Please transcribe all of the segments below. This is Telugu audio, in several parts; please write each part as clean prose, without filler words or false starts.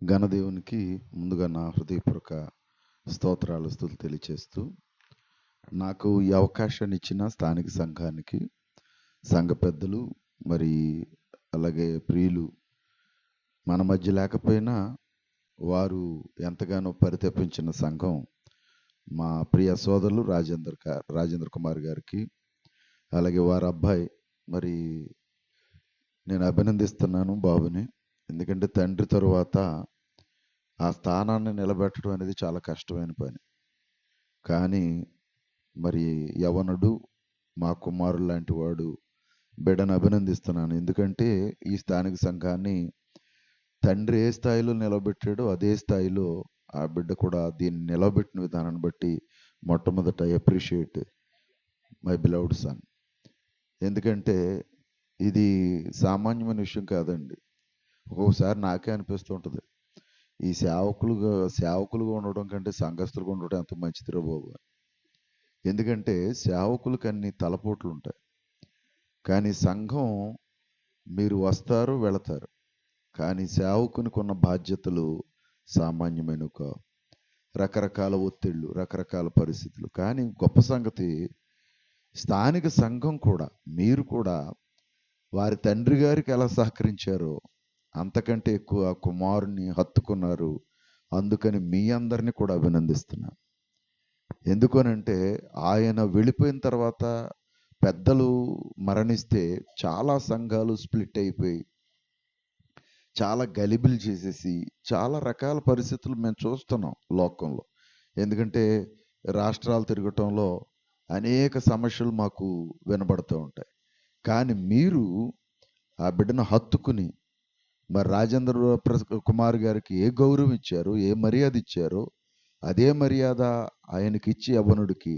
ఘనదేవునికి ముందుగా నా హృదయపూర్వక స్తోత్రాలు స్తుతులు తెలియచేస్తూ నాకు ఈ అవకాశాన్ని ఇచ్చిన స్థానిక సంఘానికి సంఘ పెద్దలు మరి అలాగే ప్రియులు మన మధ్య లేకపోయినా వారు ఎంతగానో పరితపించిన సంఘం మా ప్రియ సోదరులు రాజేంద్ర కుమార్ గారికి అలాగే వారి అబ్బాయి మరి నేను అభినందిస్తున్నాను బాబుని. ఎందుకంటే తండ్రి తరువాత ఆ స్థానాన్ని నిలబెట్టడం అనేది చాలా కష్టమైన పని. కానీ మరి యవనుడు మా కుమారుడు లాంటి వాడు బిడ్డను అభినందిస్తున్నాను. ఎందుకంటే ఈ స్థానిక సంఘాన్ని తండ్రి ఏ స్థాయిలో నిలబెట్టాడో అదే స్థాయిలో ఆ బిడ్డ కూడా దీన్ని నిలబెట్టిన విధానాన్ని బట్టి మొట్టమొదట అప్రిషియేట్ మై బిలౌడ్ సన్. ఎందుకంటే ఇది సామాన్యమైన విషయం కాదండి. ఒక్కొక్కసారి నాకే అనిపిస్తూ ఉంటుంది, ఈ సేవకులుగా ఉండడం కంటే సంఘస్థులుగా ఉండడం ఎంత మంచిదిరా బాబు. ఎందుకంటే సేవకులకు అన్ని తలపోట్లు ఉంటాయి, కానీ సంఘం మీరు వస్తారు వెళతారు, కానీ సేవకునికి ఉన్న బాధ్యతలు సామాన్యమైనవి కావు. రకరకాల ఒత్తిళ్ళు, రకరకాల పరిస్థితులు. కానీ గొప్ప సంగతి స్థానిక సంఘం కూడా, మీరు కూడా వారి తండ్రి గారికి ఎలా సహకరించారో అంతకంటే ఎక్కువ కుమారుని హత్తుకున్నారు. అందుకని మీ అందరినీ కూడా అభినందిస్తున్నాను. ఎందుకనంటే ఆయన వెళ్ళిపోయిన తర్వాత పెద్దలు మరణిస్తే చాలా సంఘాలు స్ప్లిట్ అయిపోయి చాలా గలిబిలు చేసేసి చాలా రకాల పరిస్థితులు మేము చూస్తున్నాం లోకంలో. ఎందుకంటే రాష్ట్రాలు తిరగటంలో అనేక సమస్యలు మాకు వినబడుతూ ఉంటాయి. కానీ మీరు ఆ బిడ్డను హత్తుకుని మరి కుమార్ గారికి ఏ గౌరవం ఇచ్చారో, ఏ మర్యాద ఇచ్చారో అదే మర్యాద ఆయనకి ఇచ్చి యవ్వనుడికి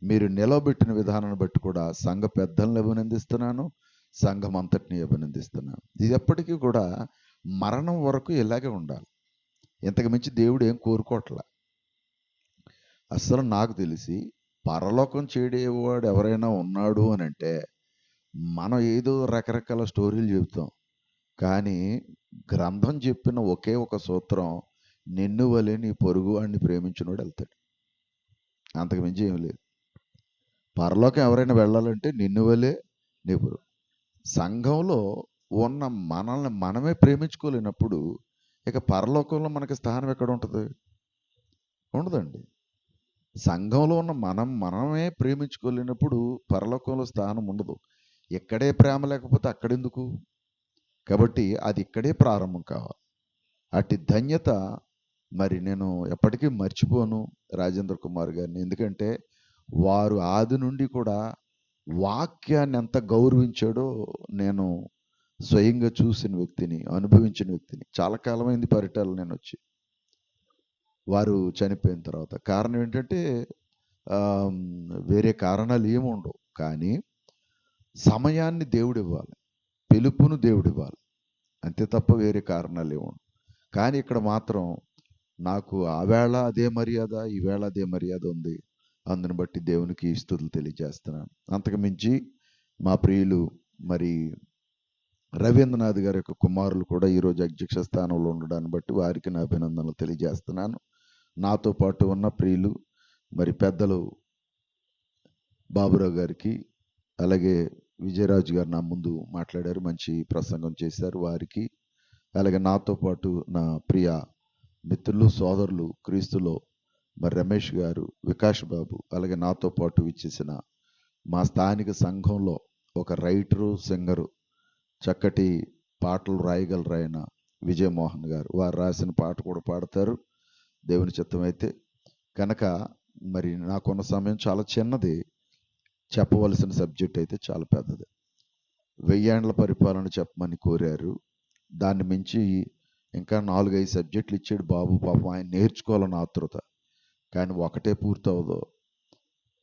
మీరు నిలబెట్టిన విధానాన్ని బట్టి కూడా సంఘ పెద్దలను అభినందిస్తున్నాను, సంఘం అంతటిని అభినందిస్తున్నాను. ఇది ఎప్పటికీ కూడా మరణం వరకు ఇలాగే ఉండాలి. ఇంతకు మించి దేవుడు ఏం కోరుకోవట్లా. అసలు నాకు తెలిసి పరలోకం చేడేవాడు ఎవరైనా ఉన్నాడు అని అంటే మనం ఏదో రకరకాల స్టోరీలు చెబుతాం, కానీ గ్రంథం చెప్పిన ఒకే ఒక సూత్రం, నిన్ను వలె నీ పొరుగు వాడిని ప్రేమించినోడు వెళ్తాడు. అంతకు మించి ఏం లేదు. పరలోకం ఎవరైనా వెళ్ళాలంటే నిన్ను వలె నీ పొరుగు. సంఘంలో ఉన్న మనల్ని మనమే ప్రేమించుకోలేనప్పుడు ఇక పరలోకంలో మనకి స్థానం ఎక్కడ ఉంటుంది? ఉండదండి. సంఘంలో ఉన్న మనమే ప్రేమించుకోలేనప్పుడు పరలోకంలో స్థానం ఉండదు. ఇక్కడే ప్రేమ లేకపోతే అక్కడెందుకు? కాబట్టి అది ఇక్కడే ప్రారంభం కావాలి. అట్టి ధన్యత మరి నేను ఎప్పటికీ మర్చిపోను రాజేంద్ర కుమార్ గారిని. ఎందుకంటే వారు ఆది నుండి కూడా వాక్యాన్ని ఎంత గౌరవించాడో నేను స్వయంగా చూసిన వ్యక్తిని, అనుభవించిన వ్యక్తిని. చాలా కాలమైంది పరిటాలు నేను వచ్చి, వారు చనిపోయిన తర్వాత. కారణం ఏంటంటే వేరే కారణాలు ఏమి ఉండవు, కానీ సమయాన్ని దేవుడు ఇవ్వాలి, పిలుపును దేవుడు ఇవ్వాలి, అంతే తప్ప వేరే కారణాలు ఏమి ఉండవు. కానీ ఇక్కడ మాత్రం నాకు ఆవేళ అదే మర్యాద, ఈవేళ అదే మర్యాద ఉంది. అందుని బట్టి దేవునికి స్తుతులు తెలియజేస్తున్నాను. అంతకు మించి మా ప్రియులు మరి రవీంద్రనాథ్ గారి యొక్క కుమారులు కూడా ఈరోజు అధ్యక్ష స్థానంలో ఉండడాన్ని బట్టి వారికి నా అభినందనలు తెలియజేస్తున్నాను. నాతో పాటు ఉన్న ప్రియులు మరి పెద్దలు బాబురావు గారికి, అలాగే విజయరాజు గారు నా ముందు మాట్లాడారు, మంచి ప్రసంగం చేశారు. వారికి, అలాగే నాతో పాటు నా ప్రియ మిత్రులు సోదరులు క్రీస్తులో మరి రమేష్ గారు, వికాష్ బాబు, అలాగే నాతో పాటు ఇచ్చేసిన మా స్థానిక సంఘంలో ఒక రైటరు, సింగరు, చక్కటి పాటలు రాయగలరైన విజయమోహన్ గారు. వారు రాసిన పాట కూడా పాడతారు దేవుని చిత్తమైతే. కనుక మరి నాకున్న సమయం చాలా చిన్నది, చెప్పవలసిన సబ్జెక్ట్ అయితే చాలా పెద్దది. 1000 ఏండ్ల పరిపాలన చెప్పమని కోరారు. దాన్ని మించి ఇంకా 4-5 సబ్జెక్టులు ఇచ్చాడు బాబు. పాపం ఆయన నేర్చుకోవాలని ఆతృత, కానీ ఒకటే పూర్తవదు.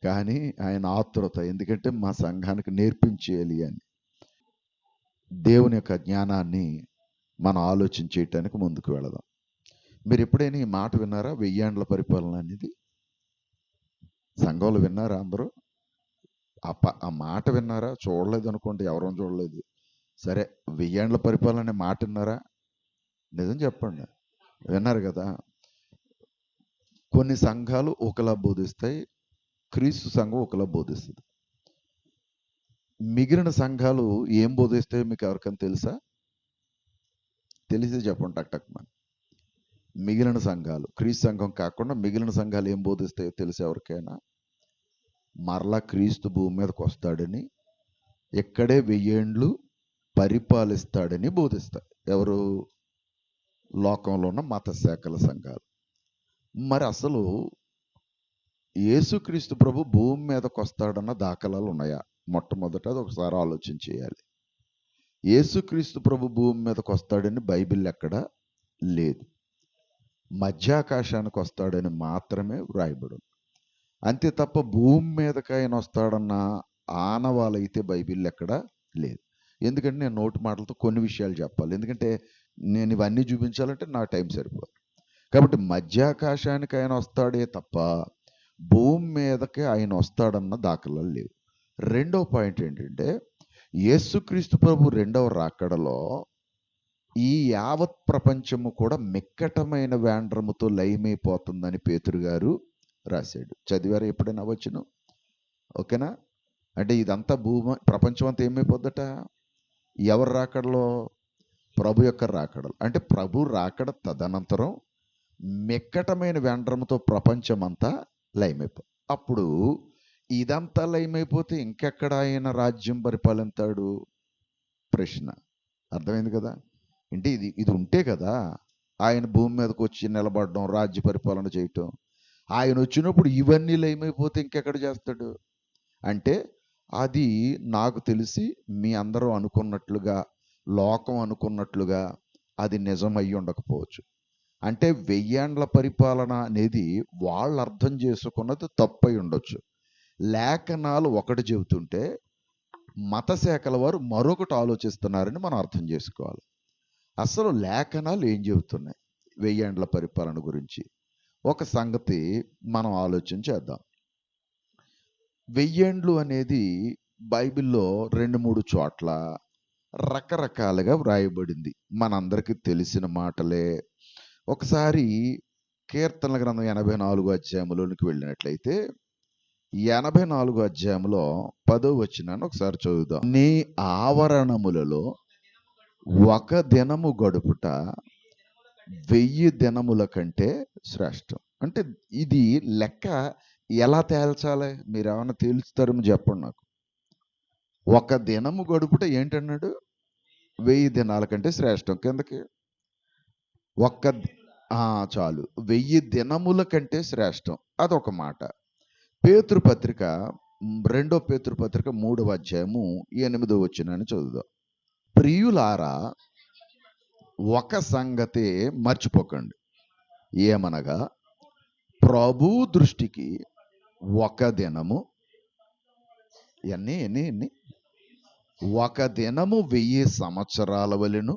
కానీ ఆయన ఆతృత, ఎందుకంటే మా సంఘానికి నేర్పించేయాలి అని. దేవుని యొక్క జ్ఞానాన్ని మనం ఆలోచన చేయటానికి ముందుకు వెళదాం. మీరు ఎప్పుడైనా ఈ మాట విన్నారా? 1000 ఏండ్ల పరిపాలన అనేది సంఘంలో విన్నారా? అందరూ ఆ మాట విన్నారా? చూడలేదు అనుకోండి, ఎవరూ చూడలేదు సరే. 1000 ఏండ్ల పరిపాలన అనే మాట విన్నారా? నిజం చెప్పండి. విన్నారు కదా. కొన్ని సంఘాలు ఒకలా బోధిస్తాయి, క్రీస్తు సంఘం ఒకలా బోధిస్తుంది. మిగిలిన సంఘాలు ఏం బోధిస్తాయో మీకు ఎవరికైనా తెలుసా? తెలిసి చెప్పండి టక్ టక్ మన. మిగిలిన సంఘాలు, క్రీస్తు సంఘం కాకుండా మిగిలిన సంఘాలు ఏం బోధిస్తాయో తెలుసు ఎవరికైనా? మరలా క్రీస్తు భూమి మీదకి వస్తాడని, ఇక్కడే 1000 ఏండ్లు పరిపాలిస్తాడని బోధిస్తాయి. ఎవరు? లోకంలో ఉన్న మత శాఖల సంఘాలు. మరి అసలు యేసుక్రీస్తు ప్రభు భూమి మీదకి వస్తాడన్న దాఖలాలు ఉన్నాయా? మొట్టమొదట అది ఒకసారి ఆలోచన చేయాలి. యేసుక్రీస్తు ప్రభు భూమి మీదకి వస్తాడని బైబిల్ ఎక్కడ లేదు. మధ్యాకాశానికి వస్తాడని మాత్రమే వ్రాయబడు. అంతే తప్ప భూమి మీదకి ఆయన వస్తాడన్న ఆనవాలైతే బైబిల్ ఎక్కడ లేదు. ఎందుకంటే నేను నోటి మాటలతో కొన్ని విషయాలు చెప్పాలి, ఎందుకంటే నేను ఇవన్నీ చూపించాలంటే నా టైం సరిపోదు. కాబట్టి మధ్యాకాశానికి ఆయన వస్తాడే తప్ప భూమి మీదకి ఆయన వస్తాడన్న దాఖలాలు లేవు. రెండో పాయింట్ ఏంటంటే, యేసుక్రీస్తు ప్రభు రెండవ రాకడలో ఈ యావత్ ప్రపంచము కూడా మిక్కటమైన వేండ్రముతో లయమైపోతుందని పేతురు గారు రాశాడు. చదివారు ఎప్పుడైనా వచ్చును? ఓకేనా? అంటే ఇదంతా ప్రపంచం అంతా ఏమైపోద్దట? ఎవరు రాకడలో? ప్రభు యొక్క రాకడలు. అంటే ప్రభు రాకడ తదనంతరం మిక్కటమైన వేండ్రముతో ప్రపంచం అంతా లయమైపో. అప్పుడు ఇదంతా లయమైపోతే ఇంకెక్కడ ఆయన రాజ్యం పరిపాలిస్తాడు? ప్రశ్న అర్థమైంది కదా. అంటే ఇది ఉంటే కదా ఆయన భూమి మీదకి వచ్చి నిలబడడం, రాజ్య పరిపాలన చేయటం. ఆయన వచ్చినప్పుడు ఇవన్నీ లయమైపోతే ఇంకెక్కడ చేస్తాడు? అంటే అది నాకు తెలిసి మీ అందరూ అనుకున్నట్లుగా, లోకం అనుకున్నట్లుగా అది నిజమై ఉండకపోవచ్చు. అంటే 1000 ఏండ్ల పరిపాలన అనేది వాళ్ళు అర్థం చేసుకున్నది తప్పై ఉండొచ్చు. లేఖనాలు ఒకటి చెబుతుంటే మత శాఖల వారు మరొకటి ఆలోచిస్తున్నారని మనం అర్థం చేసుకోవాలి. అసలు లేఖనాలు ఏం చెబుతున్నాయి 1000 ఏండ్ల పరిపాలన గురించి? ఒక సంగతి మనం ఆలోచన చేద్దాం. 1000 ఏండ్లు అనేది బైబిల్లో 2-3 చోట్ల రకరకాలుగా వ్రాయబడింది. మనందరికీ తెలిసిన మాటలే. ఒకసారి కీర్తనల గ్రంథం 84 అధ్యాయంలోనికి వెళ్ళినట్లయితే 84 అధ్యాయంలో 10వ వచనాన్ని ఒకసారి చదువుదాం. నీ ఆవరణములలో ఒక దినము గడుపుట 1000 దినముల కంటే శ్రేష్టం. అంటే ఇది లెక్క ఎలా తేల్చాలి? మీరు ఏమైనా తేల్చుతారేమో చెప్పండి నాకు. ఒక దినము గడుపుట ఏంటన్నాడు? 1000 దినాల కంటే శ్రేష్టం. కిందకి చాలు, 1000 దినముల కంటే శ్రేష్టం. అదొక మాట. పేతురు పత్రిక, 2 పేతురు పత్రిక 3వ అధ్యాయము 8వ వచనాన్ని చదువుదాం. ప్రియులారా, ఒక సంగతే మర్చిపోకండి. ఏమనగా ప్రభు దృష్టికి ఒక దినము ఎన్ని ఒక దినము 1000 సంవత్సరాల వలెను,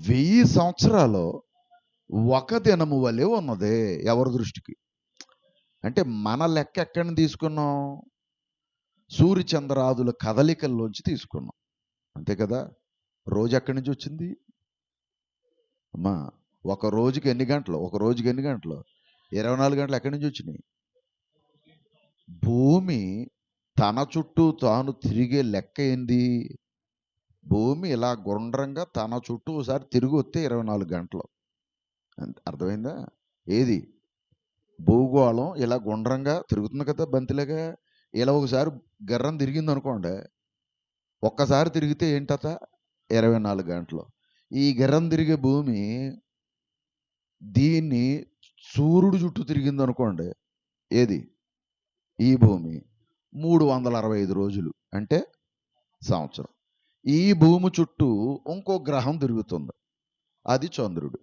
1000 సంవత్సరాలు ఒక దినము వలె ఉన్నదే. ఎవరి దృష్టికి? అంటే మన లెక్క ఎక్కడి నుంచి తీసుకున్నాం? సూర్యచంద్రాదుల కదలికల్లోంచి తీసుకున్నాం, అంతే కదా. రోజు ఎక్కడి నుంచి వచ్చింది అమ్మా? ఒక రోజుకి ఎన్ని గంటలు? 24 గంటలు ఎక్కడి నుంచి వచ్చినాయి? భూమి తన చుట్టూ తాను తిరిగే లెక్క ఏంది? భూమి ఇలా గుండ్రంగా తన చుట్టూ ఒకసారి తిరిగి వస్తే 24 గంటలు. అర్థమైందా? ఏది? భూగోళం ఇలా గుండ్రంగా తిరుగుతుంది కదా, బంతిలాగా. ఇలా ఒకసారి గర్రం తిరిగింది అనుకోండి, ఒక్కసారి తిరిగితే ఏంటత? 24 గంటలు. ఈ గిర్రం తిరిగే భూమి దీన్ని సూర్యుడు చుట్టూ తిరిగింది అనుకోండి, ఏది? ఈ భూమి 365 రోజులు, అంటే సంవత్సరం. ఈ భూమి చుట్టూ ఇంకో గ్రహం తిరుగుతుంది, అది చంద్రుడు.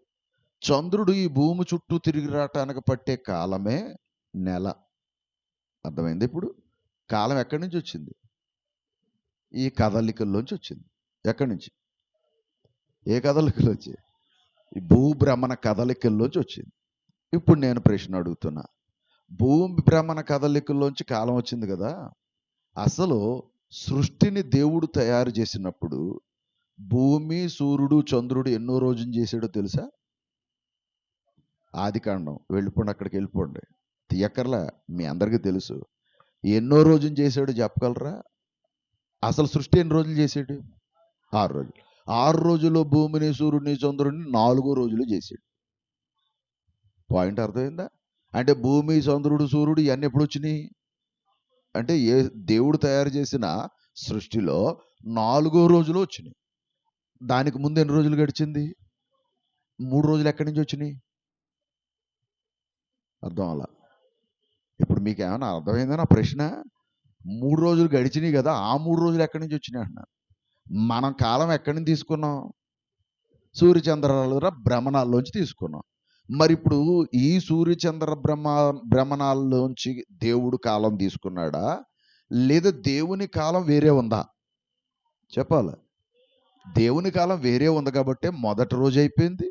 చంద్రుడు ఈ భూమి చుట్టూ తిరిగి రావటానికి పట్టే కాలమే నెల. అర్థమైంది? ఇప్పుడు కాలం ఎక్కడి నుంచి వచ్చింది? ఈ కదలికల్లోంచి వచ్చింది. ఎక్కడి నుంచి? ఏ కదలికలు వచ్చాయి? ఈ భూభ్రమణ కదలికల్లోంచి వచ్చింది. ఇప్పుడు నేను ప్రశ్న అడుగుతున్నా, భూమి భ్రమణ కదలికల్లోంచి కాలం వచ్చింది కదా. అసలు సృష్టిని దేవుడు తయారు చేసినప్పుడు భూమి, సూర్యుడు, చంద్రుడు ఎన్నో రోజులు చేసాడో తెలుసా? ఆదికాండం వెళ్ళిపోండి, అక్కడికి వెళ్ళిపోండి. తీయక్కర్లా, మీ అందరికీ తెలుసు. ఎన్నో రోజులు చేశాడు చెప్పగలరా? అసలు సృష్టి ఎన్ని రోజులు చేశాడు? 6 రోజులు. 6 రోజుల్లో భూమిని, సూర్యుడిని, చంద్రుడిని 4 రోజులు చేశాడు. పాయింట్ అర్థమైందా? అంటే భూమి, చంద్రుడు, సూర్యుడు ఇవన్నీ ఎప్పుడు వచ్చినాయి అంటే దేవుడు తయారు చేసిన సృష్టిలో 4వ రోజులో వచ్చినాయి. దానికి ముందు ఎన్ని రోజులు గడిచింది? 3 రోజులు ఎక్కడి నుంచి వచ్చినాయి? అర్థం అలా. ఇప్పుడు మీకు ఏమైనా అర్థమైందా నా ప్రశ్న? 3 రోజులు గడిచినాయి కదా, ఆ 3 రోజులు ఎక్కడి నుంచి వచ్చినాయి అంటున్నాను. మనం కాలం ఎక్కడి నుంచి తీసుకున్నాం? సూర్యచంద్రాల భ్రమణాల్లోంచి తీసుకున్నాం. మరి ఇప్పుడు ఈ సూర్యచంద్ర భ్రమణాల్లోంచి దేవుడు కాలం తీసుకున్నాడా, లేదా దేవుని కాలం వేరే ఉందా? చెప్పాలి. దేవుని కాలం వేరే ఉంది కాబట్టి మొదటి రోజు అయిపోయింది,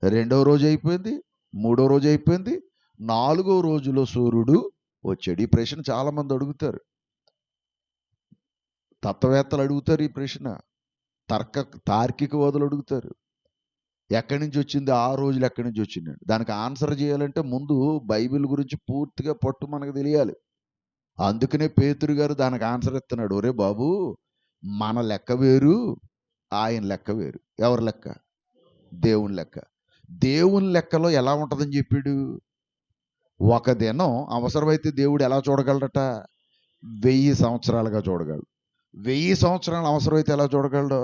2వ రోజు అయిపోయింది, 3వ రోజు అయిపోయింది, 4వ రోజులో సూర్యుడు వచ్చాడు. ఈ ప్రశ్న చాలా మంది అడుగుతారు, తత్వవేత్తలు అడుగుతారు ఈ ప్రశ్న, తార్కికవాదులు అడుగుతారు. ఎక్కడి నుంచి వచ్చింది ఆ రోజులు, ఎక్కడి నుంచి వచ్చింది? దానికి ఆన్సర్ చేయాలంటే ముందు బైబిల్ గురించి పూర్తిగా పట్టు మనకు తెలియాలి. అందుకనే పేతురు గారు దానికి ఆన్సర్ ఇస్తున్నాడు. ఒరే బాబు, మన లెక్క వేరు, ఆయన లెక్క వేరు. ఎవరి లెక్క? దేవుని లెక్క. దేవుని లెక్కలో ఎలా ఉంటుందని చెప్పాడు? ఒక దినం అవసరమైతే దేవుడు ఎలా చూడగలడట? 1000 సంవత్సరాలుగా చూడగలడు. 1000 సంవత్సరాలు అవసరమైతే ఎలా చూడగలడు?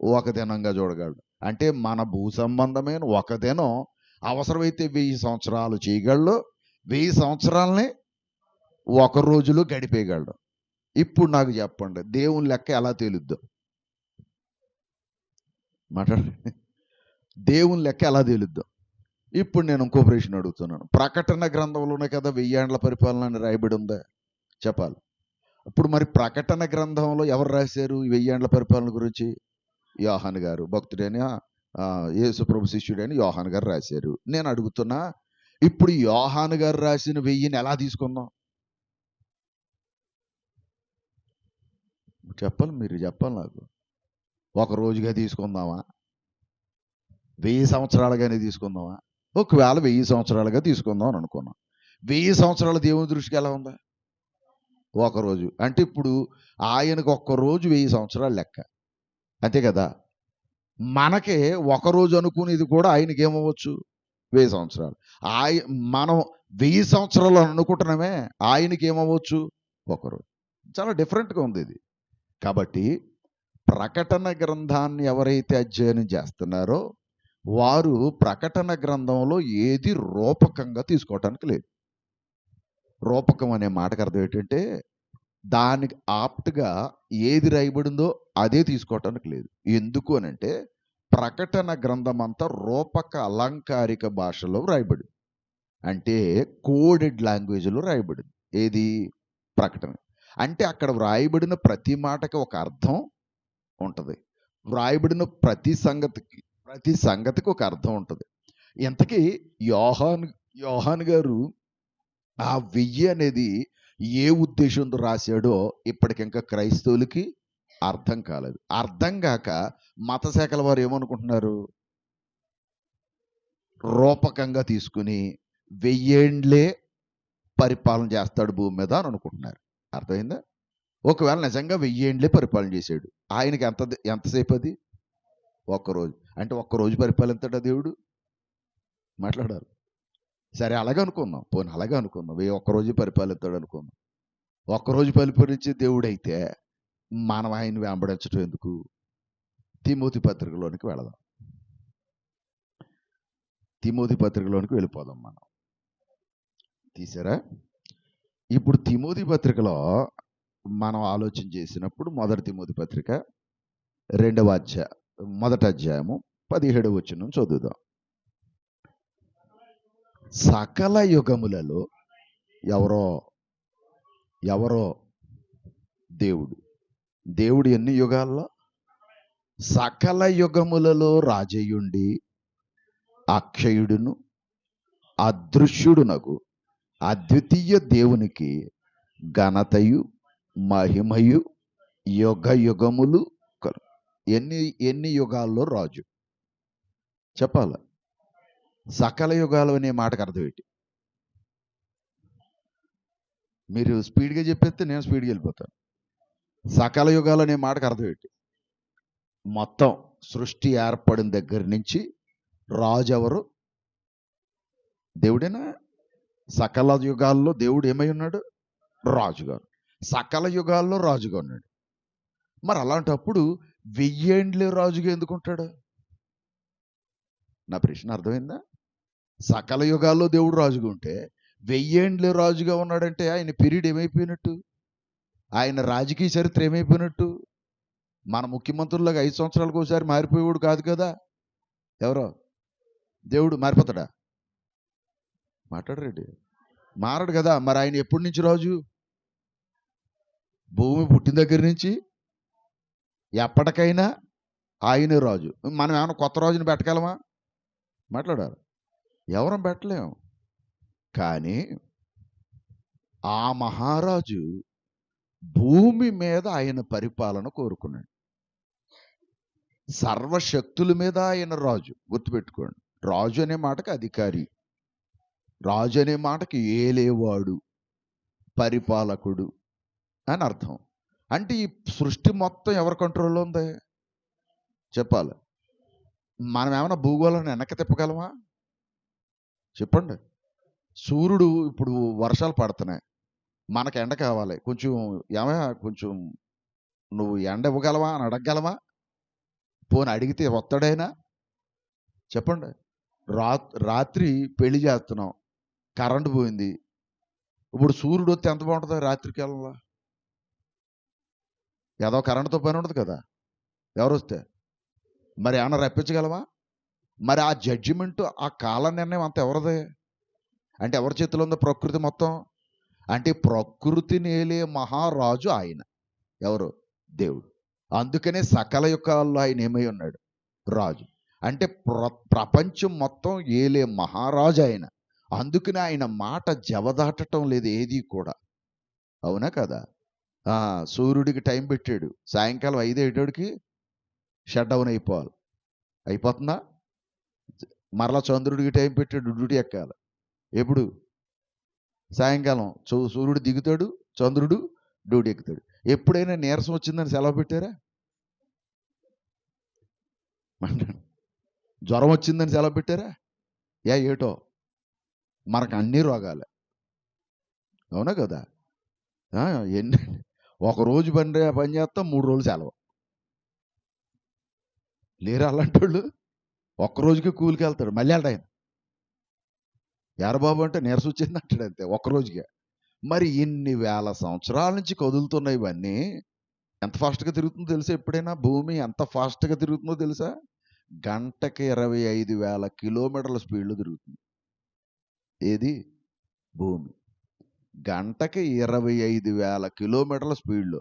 ఒక దినంగా చూడగలడు. అంటే మన భూ సంబంధమైన ఒక దినం అవసరమైతే 1000 సంవత్సరాలు చేయగలడు. 1000 సంవత్సరాలని ఒక రోజులో గడిపేయగలడు. ఇప్పుడు నాకు చెప్పండి, దేవుని లెక్క ఎలా తేలుద్దో మాట్లాడండి. దేవుని లెక్క ఎలా తేలుద్దో. ఇప్పుడు నేను ఇంకో ప్రశ్న అడుగుతున్నాను. ప్రకటన గ్రంథంలోనే కదా 1000 ఏండ్ల పరిపాలన అని రాయబడి ఉందా? చెప్పాలి. ఇప్పుడు మరి ప్రకటన గ్రంథంలో ఎవరు రాశారు ఈ 1000 ఏండ్ల పరిపాలన గురించి? యోహాను గారు, భక్తుడైన యేసు ప్రభు శిష్యుడైన యోహాను గారు రాశారు. నేను అడుగుతున్నా, ఇప్పుడు యోహాను గారు రాసిన 1000ని ఎలా తీసుకుందాం? చెప్పాలి, మీరు చెప్పాలి నాకు. ఒక రోజుగా తీసుకుందామా? 1000 సంవత్సరాలుగానే తీసుకుందామా? ఒకవేళ 1000 సంవత్సరాలుగా తీసుకుందాం అని అనుకున్నాం. 1000 సంవత్సరాల దేవుని దృష్టికి ఎలా ఉందా? ఒకరోజు అంటే ఇప్పుడు ఆయనకు ఒక్కరోజు 1000 సంవత్సరాలు లెక్క, అంతే కదా. మనకే ఒకరోజు అనుకునేది కూడా ఆయనకి ఏమవ్వచ్చు? 1000 సంవత్సరాలు. మనం 1000 సంవత్సరాలు అనుకుంటున్నామే, ఆయనకి ఏమవ్వచ్చు? ఒకరోజు. చాలా డిఫరెంట్గా ఉంది ఇది. కాబట్టి ప్రకటన గ్రంథాన్ని ఎవరైతే అధ్యయనం చేస్తున్నారో వారు ప్రకటన గ్రంథంలో ఏది రూపకంగా తీసుకోవటానికి లేదు. రూపకం అనే మాటకు అర్థం ఏంటంటే దానికి ఆప్ట్గా ఏది రాయబడిందో అదే తీసుకోవటానికి లేదు. ఎందుకు అని అంటే ప్రకటన గ్రంథం అంతా రూపక అలంకారిక భాషలో రాయబడింది, అంటే కోడెడ్ లాంగ్వేజ్లో రాయబడింది. ఏది? ప్రకటన. అంటే అక్కడ వ్రాయబడిన ప్రతి మాటకి ఒక అర్థం ఉంటుంది, వ్రాయబడిన ప్రతి సంగతికి ఒక అర్థం ఉంటుంది. ఇంతకీ యోహాను గారు ఆ 1000 అనేది ఏ ఉద్దేశంతో రాశాడో ఇప్పటికింకా క్రైస్తవులకి అర్థం కాలేదు. అర్థం కాక మత శాఖల వారు ఏమనుకుంటున్నారు? రూపకంగా తీసుకుని 1000 ఏండ్లే పరిపాలన చేస్తాడు భూమి మీద అని అనుకుంటున్నారు. అర్థమైందా? ఒకవేళ నిజంగా 1000 ఏండ్లే పరిపాలన చేశాడు, ఆయనకి ఎంతసేపు అది? ఒక్కరోజు. అంటే ఒక్కరోజు పరిపాలిస్తాడా దేవుడు? మాట్లాడాలి. సరే అలాగే అనుకుందాం, పోనీ అలాగే అనుకుందాం, ఒక్కరోజు పరిపాలిస్తాడు అనుకుందాం. ఒక్కరోజు పరిపాలించే దేవుడు అయితే మనం ఆయన వెంబడించడం ఎందుకు? తిమోతి పత్రికలోనికి వెళదాం. తిమోతి పత్రికలోనికి వెళ్ళిపోదాం మనం. తీసారా? ఇప్పుడు తిమోతి పత్రికలో మనం ఆలోచన చేసినప్పుడు మొదటి తిమోతి పత్రిక 1వ అధ్యాయము 17వ వచనం చదువుదాం. సకల యుగములలో ఎవరో దేవుడు ఎన్ని యుగాల్లో? సకల యుగములలో రాజయుండి అక్షయుడును అదృశ్యుడునగు అద్వితీయ దేవునికి ఘనతయు మహిమయు యుగ యుగములు. ఎన్ని యుగాల్లో రాజు? చెప్పాల. సకల యుగాలు అనే మాటకు అర్థం ఏంటి? మీరు స్పీడ్గా చెప్పేస్తే నేను స్పీడ్గా వెళ్ళిపోతాను. సకల యుగాలు అనే మాటకు అర్థం ఏంటి? మొత్తం సృష్టి ఏర్పడిన దగ్గర నుంచి రాజు ఎవరు? దేవుడేనా? సకల యుగాల్లో దేవుడు ఏమై ఉన్నాడు? రాజుగా. సకల యుగాల్లో రాజుగా ఉన్నాడు. మరి అలాంటప్పుడు 1000 ఏండ్లే రాజుగా ఎందుకుంటాడు? నా ప్రశ్న అర్థమైందా? సకల యుగాల్లో దేవుడు రాజుగా ఉంటే 1000 ఏండ్లే రాజుగా ఉన్నాడంటే ఆయన పీరియడ్ ఏమైపోయినట్టు? ఆయన రాజకీయ చరిత్ర ఏమైపోయినట్టు? మన ముఖ్యమంత్రులాగా 5 సంవత్సరాలకు ఒకసారి మారిపోయేవాడు కాదు కదా. ఎవరో దేవుడు మారిపోతాడా? మాట్లాడరేంటి? మారడు కదా. మరి ఆయన ఎప్పటి నుంచి రాజు? భూమి పుట్టిన దగ్గర నుంచి ఎప్పటికైనా ఆయనే రాజు. మనం ఏమైనా కొత్త రాజుని పెట్టగలమా? మాట్లాడారు. ఎవరం పెట్టలేము. కానీ ఆ మహారాజు భూమి మీద ఆయన పరిపాలన కోరుకున్నాడు. సర్వశక్తుల మీద ఆయన రాజు. గుర్తుపెట్టుకోండి, రాజు అనే మాటకి అధికారి, రాజు అనే మాటకి ఏలేవాడు, పరిపాలకుడు అని అర్థం. అంటే ఈ సృష్టి మొత్తం ఎవరి కంట్రోల్లో ఉంది? చెప్పాలి. మనం ఏమైనా భూగోళాన్ని వెనక్కి తిప్పగలమా? చెప్పండి. సూర్యుడు ఇప్పుడు వర్షాలు పడుతున్నాయి, మనకు ఎండ కావాలి. కొంచెం నువ్వు ఎండ ఇవ్వగలవా అని అడగగలవా? పోని అడిగితే వస్తాడైనా? చెప్పండి. రాత్రి పెళ్లి చేస్తున్నాం, కరెంటు పోయింది. ఇప్పుడు సూర్యుడు వస్తే ఎంత బాగుంటుంది రాత్రి కాలంలో? ఏదో కరెంటుతో పని ఉండదు కదా ఎవరు వస్తే. మరి ఏమన్నా రప్పించగలవా? మరి ఆ జడ్జిమెంట్, ఆ కాల నిర్ణయం అంతా ఎవరిదే? అంటే ఎవరి చేతిలో ఉందో? ప్రకృతి మొత్తం. అంటే ప్రకృతిని ఏలే మహారాజు ఆయన. ఎవరు? దేవుడు. అందుకనే సకల యుగాల్లో ఆయన ఏమై ఉన్నాడు? రాజు. అంటే ప్రపంచం మొత్తం ఏలే మహారాజు ఆయన. అందుకనే ఆయన మాట జవదాటటం లేదు ఏది కూడా. అవునా కదా? సూర్యుడికి టైం పెట్టాడు, సాయంకాలం 5 అయ్యేటోడికి షట్ డౌన్ అయిపోవాలి. అయిపోతుందా? మరలా చంద్రుడికి టైం పెట్టాడు, డ్యూటీ ఎక్కాలి. ఎప్పుడు? సాయంకాలం. సూర్యుడు దిగుతాడు, చంద్రుడు డ్యూటీ ఎక్కుతాడు. ఎప్పుడైనా నీరసం వచ్చిందని సెలవు పెట్టారా? జ్వరం వచ్చిందని సెలవు పెట్టారా? ఏటో మనకు అన్ని రోగాలే. అవునా కదా? ఎన్ని ఒకరోజు పని చేస్తాం, 3 రోజులు సెలవు. లేరు అలాంటి వాళ్ళు? ఒక్కరోజుకి కూలికి వెళ్తాడు, మళ్ళీ వెళ్ళాడు. బాబు అంటే నీరసం వచ్చింది అంటాడు, అంతే ఒక్కరోజుగా. మరి ఇన్ని వేల సంవత్సరాల నుంచి కదులుతున్నాయి ఇవన్నీ. ఎంత ఫాస్ట్గా తిరుగుతుందో తెలుసా? ఎప్పుడైనా భూమి ఎంత ఫాస్ట్గా తిరుగుతుందో తెలుసా? గంటకి 25,000 కిలోమీటర్ల స్పీడ్లో తిరుగుతుంది. ఏది? భూమి. గంటకి 25,000 కిలోమీటర్ల స్పీడ్లో.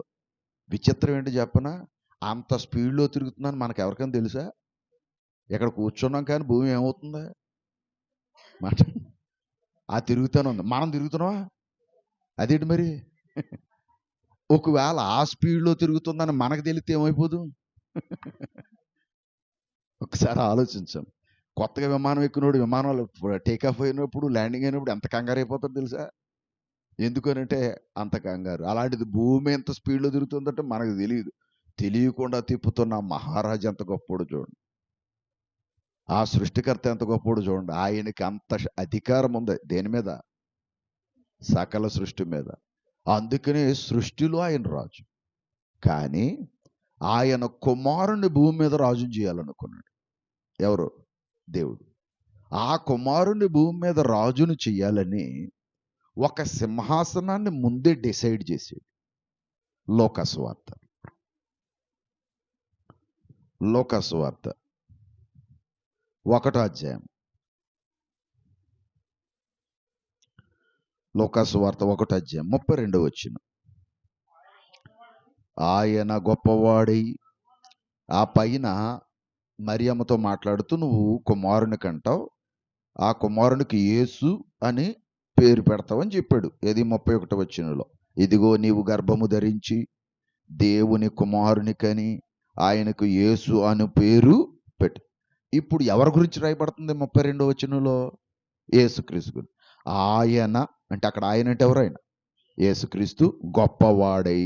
విచిత్రం ఏంటి చెప్పనా? అంత స్పీడ్లో తిరుగుతుందని మనకు ఎవరికైనా తెలుసా? ఇక్కడ కూర్చున్నాం కానీ భూమి ఏమవుతుందా? తిరుగుతూనే ఉంది. మనం తిరుగుతున్నావా? అదేంటి మరి? ఒకవేళ ఆ స్పీడ్లో తిరుగుతుందని మనకు తెలిస్తే ఏమైపోదు? ఒకసారి ఆలోచించాం. కొత్తగా విమానం ఎక్కినోడు విమానంలో టేకాఫ్ అయినప్పుడు, ల్యాండింగ్ అయినప్పుడు ఎంత కంగారు అయిపోతుందో తెలుసా? ఎందుకనంటే అంత కంగారు. అలాంటిది భూమి ఎంత స్పీడ్లో తిరుగుతుందంటే మనకు తెలియదు. తెలియకుండా తిప్పుతున్న మహారాజు ఎంత గొప్పోడు చూడండి. ఆ సృష్టికర్త ఎంత గొప్పోడు చూడండి. ఆయనకి అంత అధికారం ఉంది. దేని మీద? సకల సృష్టి మీద. అందుకనే సృష్టిలో ఆయన రాజు. కానీ ఆయన కుమారుని భూమి మీద రాజుని చేయాలనుకున్నాడు. ఎవరు? దేవుడు. ఆ కుమారుని భూమి మీద రాజును చెయ్యాలని ఒక సింహాసనాన్ని ముందే డిసైడ్ చేసాడు. లోకస్వార్త 1వ అధ్యాయం. లోకస్వార్త 1వ అధ్యాయం 32వ వచనం. ఆయన గొప్పవాడై ఆ పైన మరియమ్మతో మాట్లాడుతూ, నువ్వు కుమారుని కంటావు, ఆ కుమారునికి యేసు అని పేరు పెడతావని చెప్పాడు. ఏది? 31వ వచనంలో. ఇదిగో నీవు గర్భము ధరించి దేవుని కుమారుని కని ఆయనకు యేసు అను పేరు పెట్టు. ఇప్పుడు ఎవరి గురించి రాయబడుతుంది 32వ వచనంలో? యేసుక్రీస్తు గురించి. ఆయన అంటే అక్కడ ఆయన అంటే ఎవరైనా యేసుక్రీస్తు గొప్పవాడై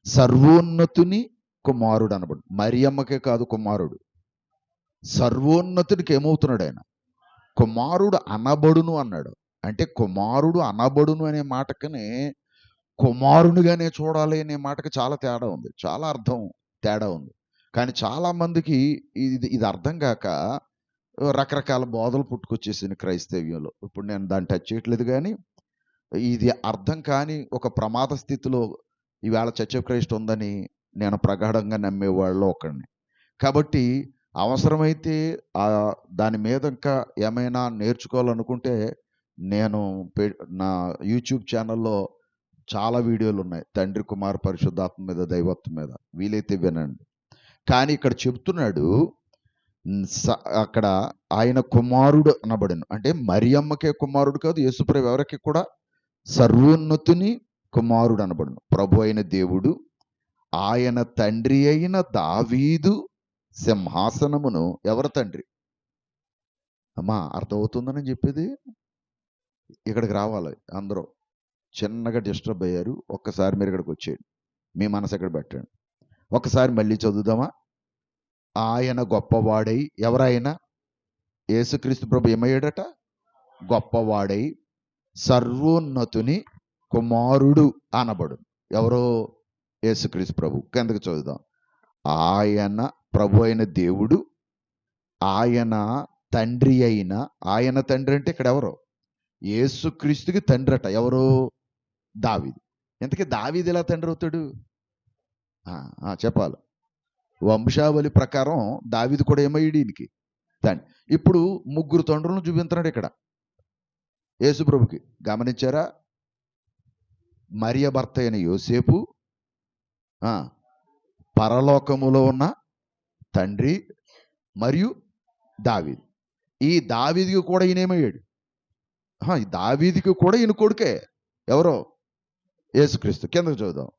సర్వోన్నతుని కుమారుడు అనబడు. మరియమ్మకే కాదు కుమారుడు, సర్వోన్నతునికి ఏమవుతున్నాడు ఆయన? కుమారుడు అనబడును అన్నాడు. అంటే కుమారుడు అనబడును అనే మాటకనే కుమారునిగానే చూడాలి అనే మాటకి చాలా తేడా ఉంది, చాలా అర్థం తేడా ఉంది. కానీ చాలా మందికి ఇది అర్థం కాక రకరకాల బోధలు పుట్టుకొచ్చేసింది క్రైస్తవ్యంలో. ఇప్పుడు నేను దాన్ని టచ్ చేయట్లేదు, కానీ ఇది అర్థం కాని ఒక ప్రమాద స్థితిలో ఈవేళ చర్చ్ ఆఫ్ క్రైస్ట్ ఉందని నేను ప్రగాఢంగా నమ్మేవాళ్ళు ఒకడిని. కాబట్టి అవసరమైతే దాని మీద ఇంకా ఏమైనా నేర్చుకోవాలనుకుంటే నేను నా యూట్యూబ్ ఛానల్లో చాలా వీడియోలు ఉన్నాయి, తండ్రి కుమార్ పరిశుద్ధాత్మ మీద, దైవత్వం మీద, వీలైతే వినండి. కానీ ఇక్కడ చెప్తున్నాడు, అక్కడ ఆయన కుమారుడు అనబడను అంటే మరియమ్మకే కుమారుడు కాదు, యేసుప్రభు ఎవరికి కూడా సర్వోన్నతుని కుమారుడు అనబడును. ప్రభు అయిన దేవుడు ఆయన తండ్రి అయిన దావీదు సింహాసనమును, ఎవరి తండ్రి? అమ్మా అర్థమవుతుందని చెప్పేది. ఇక్కడికి రావాలి అందరూ. చిన్నగా డిస్టర్బ్ అయ్యారు, ఒక్కసారి మీరు ఇక్కడికి వచ్చేయండి, మీ మనసు ఎక్కడ పెట్టండి. ఒక్కసారి మళ్ళీ చదువుదామా? ఆయన గొప్పవాడై, ఎవరైనా యేసుక్రీస్తు ప్రభు ఏమయ్యాడట? గొప్పవాడై సర్వోన్నతుని కుమారుడు అనబడు. ఎవరో? యేసుక్రీస్తు ప్రభు. కిందకి చదువుదాం. ఆయన ప్రభు అయిన దేవుడు ఆయన తండ్రి అయిన, ఆయన తండ్రి అంటే ఇక్కడ ఎవరో? యేసుక్రీస్తుకి తండ్రి అట. ఎవరు? దావీదు. ఇంతకీ దావీదు ఎలా తండ్రి అవుతాడు? చెప్పాలి. వంశావళి ప్రకారం దావీదు కూడా ఏమయ్యాడు? ఈయనకి తండ్రి. ఇప్పుడు ముగ్గురు తండ్రులను చూపించున్నాడు ఇక్కడ యేసుప్రభుకి. గమనించారా? మరియ భర్త అయిన యోసేపు, పరలోకములో ఉన్న తండ్రి, మరియు దావీదు. ఈ దావీదుకి కూడా ఈయనేమయ్యాడు? దావీదుకి కూడా ఈయన కొడుకే. ఎవరో? యేసుక్రీస్తు. కిందకు చూద్దాం.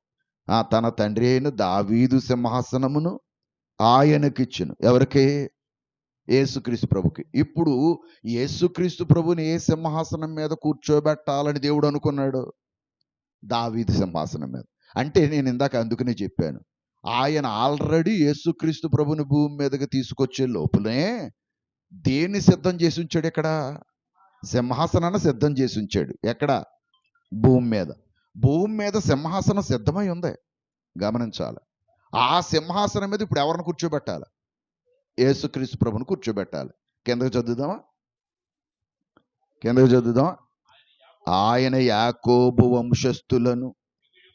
తన తండ్రి అయిన దావీదు సింహాసనమును ఆయనకిచ్చును. ఎవరికి? యేసుక్రీస్తు ప్రభుకి. ఇప్పుడు యేసుక్రీస్తు ప్రభుని ఏ సింహాసనం మీద కూర్చోబెట్టాలని దేవుడు అనుకున్నాడు? దావీదు సింహాసనం మీద. అంటే నేను ఇందాక అందుకనే చెప్పాను, ఆయన ఆల్రెడీ యేసుక్రీస్తు ప్రభుని భూమి మీదకి తీసుకొచ్చే లోపలే దేన్ని సిద్ధం చేసి ఉంచాడు? ఇక్కడ సింహాసనాన్ని సిద్ధం చేసి ఉంచాడు. ఎక్కడ? భూమి మీద. భూమి మీద సింహాసనం సిద్ధమై ఉంది, గమనించాలి. ఆ సింహాసనం మీద ఇప్పుడు ఎవరిని కూర్చోబెట్టాలి? యేసుక్రీస్తు ప్రభుని కూర్చోబెట్టాలి. కిందకు చదువుదామా? ఆయన యాకోబు వంశస్థులను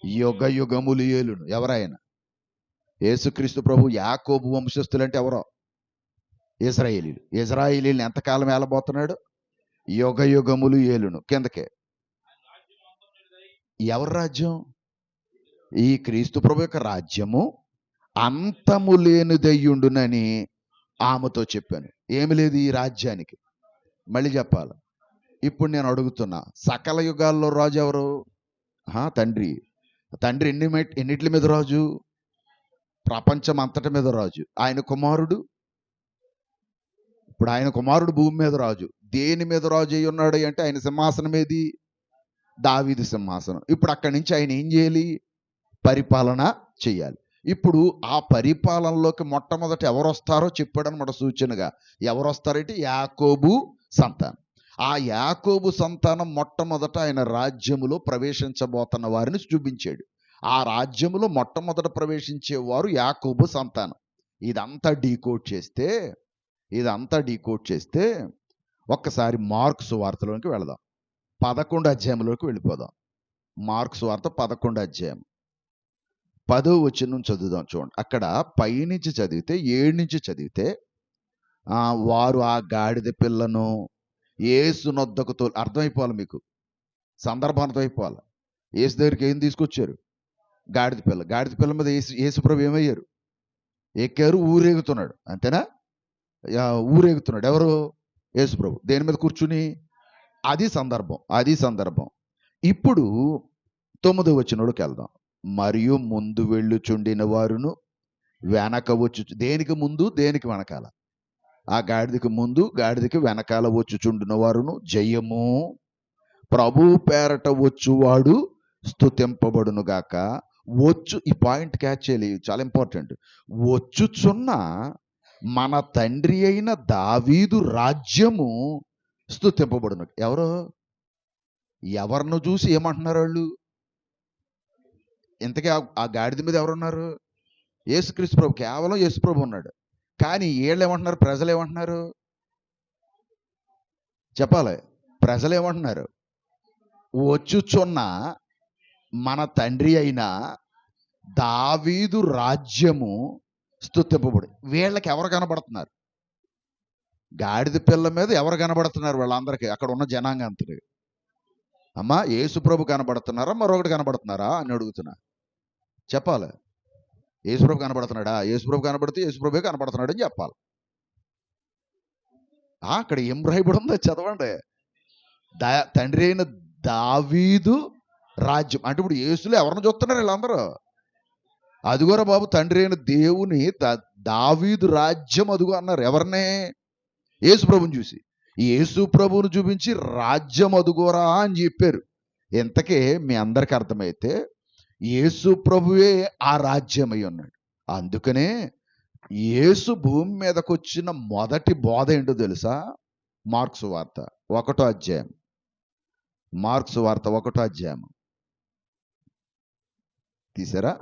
యుగ యుగములు ఏలును. ఎవరైనా? యేసుక్రీస్తు ప్రభు యాకోబు వంశస్థులు అంటే ఎవరో? ఇజ్రాయేలీలు. ఇజ్రాయేలీలను ఎంతకాలం ఏలబోతున్నాడు? యుగ యుగములు ఏలును. కిందకే. ఎవరి రాజ్యం? ఈ క్రీస్తు ప్రభు యొక్క రాజ్యము అంతము లేనిదయ్యుండునని ఆమెతో చెప్పాను. ఏమి లేదు ఈ రాజ్యానికి? మళ్ళీ చెప్పాలి. ఇప్పుడు నేను అడుగుతున్నా, సకల యుగాల్లో రాజు ఎవరు? తండ్రి. తండ్రి ఎన్నిట్ల మీద రాజు? ప్రపంచం అంతటి మీద రాజు. ఆయన కుమారుడు, ఇప్పుడు ఆయన కుమారుడు భూమి మీద రాజు. దేని మీద రాజు అయి ఉన్నాడు అంటే ఆయన సింహాసనం ఏది? దావీదు సింహాసనం. ఇప్పుడు అక్కడి నుంచి ఆయన ఏం చేయాలి? పరిపాలన చెయ్యాలి. ఇప్పుడు ఆ పరిపాలనలోకి మొట్టమొదట ఎవరు వస్తారో చెప్పాడనమాట సూచనగా. ఎవరు వస్తారంటే యాకోబు సంతానం. ఆ యాకోబు సంతానం మొట్టమొదట ఆయన రాజ్యములో ప్రవేశించబోతున్న వారిని చూపించాడు. ఆ రాజ్యములో మొట్టమొదట ప్రవేశించేవారు యాకోబు సంతానం. ఇదంతా డీకోడ్ చేస్తే ఒక్కసారి మార్కు సువార్తలోకి వెళదాం. 11వ అధ్యాయంలోకి వెళ్ళిపోదాం. మార్కు సువార్త 11వ అధ్యాయం 10వ వచనం చదువుదాం. చూడండి, అక్కడ పైనుంచి చదివితే 7 నుంచి చదివితే వారు ఆ గాడిద పిల్లను యేసు నొద్దకు అర్థమైపోవాలి, మీకు సందర్భం అర్థమైపోవాలి. యేసు దగ్గరికి ఏం తీసుకొచ్చారు? గాడిద పిల్ల. గాడిద పిల్ల మీద యేసుప్రభు ఏమయ్యారు? ఎక్కారు, ఊరేగుతున్నాడు. అంతేనా? ఊరేగుతున్నాడు. ఎవరు? యేసుప్రభు. దేని మీద కూర్చుని? అది సందర్భం. ఇప్పుడు 9వ వచనంలోకి వెళ్దాం. మరియు ముందు వెళ్ళుచుండిన వారును వెనక వచ్చు. దేనికి ముందు, దేనికి వెనకాల? ఆ గాడిదకి ముందు గాడిదకి వెనకాల వచ్చుచుండిన వారును జయము ప్రభు పేరట వచ్చువాడు స్తుతింపబడును గాక. ఈ పాయింట్ క్యాచ్ చేయాలి, చాలా ఇంపార్టెంట్. వచ్చుచున్న మన తండ్రి అయిన దావీదు రాజ్యము స్తుతింపబడును. ఎవరిని చూసి ఏమంటున్నారు వాళ్ళు? ఇంతకీ ఆ గాడిద మీద ఎవరున్నారు? యేసుక్రీస్తు ప్రభు, కేవలం యేసు ప్రభు ఉన్నాడు. కానీ వీళ్ళు ఏమంటున్నారు? ప్రజలు ఏమంటున్నారు చెప్పాలి. ప్రజలు ఏమంటున్నారు? వచ్చుచున్న మన తండ్రి అయిన దావీదు రాజ్యము స్తుతింపబడు. వీళ్ళకి ఎవరు కనబడుతున్నారు? గాడిద పిల్ల మీద ఎవరు కనబడుతున్నారు? వాళ్ళందరికీ, అక్కడ ఉన్న జనాంగంతటి. అమ్మా, యేసు ప్రభు కనబడుతున్నారా, మరొకటి కనబడుతున్నారా అని అడుగుతున్నా. చెప్పాలి. యేసు ప్రభు కనబడుతున్నాడా? యేసు ప్రభు కనబడితే యేసు ప్రభు కనబడుతున్నాడు అని చెప్పాలి. అక్కడ ఏం రాయబడి ఉందో చదవండి. తండ్రి అయిన దావీదు రాజ్యం అంటే ఇప్పుడు యేసులో ఎవరిని చూస్తున్నారు వీళ్ళందరూ? అదిగోరా బాబు, తండ్రి అయిన దేవుని దావీదు రాజ్యం అదుగో అన్నారు. ఎవరినే? యేసు ప్రభుని చూసి. యేసు ప్రభువును చూపించి రాజ్యం అదుగోరా అని చెప్పారు. ఇంతకే మీ అందరికి అర్థమైతే యేసు ప్రభువే ఆ రాజ్యం అయి ఉన్నాడు. అందుకనే యేసు భూమి మీదకి వచ్చిన మొదటి బోధ ఏంటో తెలుసా? మార్క్సు వార్త 1వ అధ్యాయం. మార్క్సు వార్త 1వ అధ్యాయం తీసారా?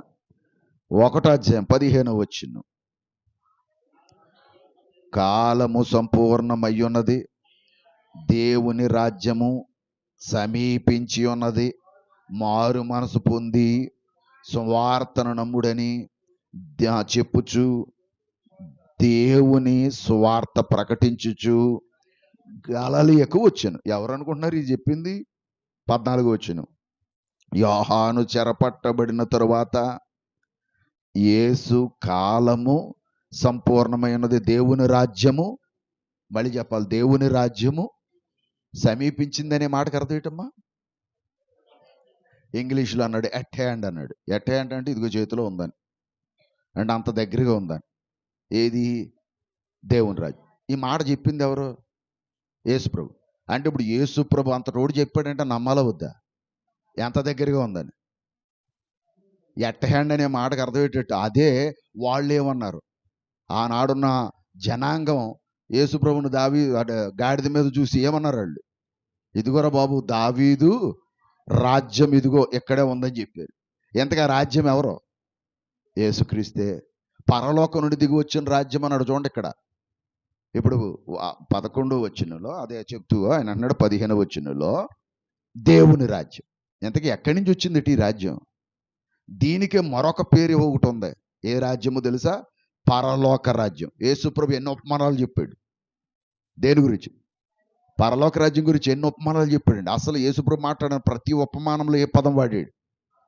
1వ అధ్యాయం 15వ వచనం. కాలము సంపూర్ణమయ్యున్నది, దేవుని రాజ్యము సమీపించి ఉన్నది, మారు మనసు పొంది సువార్తను నమ్ముడని చెప్పుచు దేవుని సువార్త ప్రకటించుచు గలిలయకు వచ్చాను. ఎవరు అనుకుంటున్నారు ఇది చెప్పింది? 14వ వచనం. యోహాను చెరపట్టబడిన తరువాత యేసు కాలము సంపూర్ణమైనది, దేవుని రాజ్యము, మళ్ళీ చెప్పాలి, దేవుని రాజ్యము సమీపించిందనే మాటకు అర్థం ఏంటమ్మా? ఇంగ్లీష్లో అన్నాడు ఎట్ హ్యాండ్ అన్నాడు. ఎట్ హ్యాండ్ అంటే ఇదిగో చేతిలో ఉందని, అంటే అంత దగ్గరగా ఉందని. ఏది? దేవుని రాజ్యం. ఈ మాట చెప్పింది ఎవరు? యేసు ప్రభు. అంటే ఇప్పుడు యేసు ప్రభు అంత రోడ్డు చెప్పాడంటే నమ్మాలా వద్దా? ఎంత దగ్గరగా ఉందని. ఎట్ హ్యాండ్ అనే మాటకు అర్థమయ్యేటట్టు అదే వాళ్ళు ఏమన్నారు? ఆనాడున్న జనాంగం యేసు ప్రభుని గాడిద మీద చూసి ఏమన్నారు వాళ్ళు? ఇదిగోరా బాబు, దావీదు రాజ్యం ఇదిగో ఇక్కడే ఉందని చెప్పారు. ఎంతగా రాజ్యం ఎవరో? యేసుక్రీస్తే. పరలోకం నుండి దిగి వచ్చిన రాజ్యం అన్నాడు. చూడండి ఇక్కడ. ఇప్పుడు 11వ వచనంలో అదే చెప్తూ ఆయన అన్నాడు 15వ వచనంలో దేవుని రాజ్యం. ఎంతకీ ఎక్కడి నుంచి వచ్చింది ఈ రాజ్యం? దీనికే మరొక పేరు ఒకటి ఉంది. ఏ రాజ్యము తెలుసా? పరలోక రాజ్యం. యేసుప్రభు ఎన్నో ఉపమానాలు చెప్పాడు. దేని గురించి? పరలోక రాజ్యం గురించి ఎన్నో ఉపమానాలు చెప్పాడండి. అసలు యేసుప్రభు మాట్లాడిన ప్రతి ఉపమానంలో ఏ పదం వాడాడు?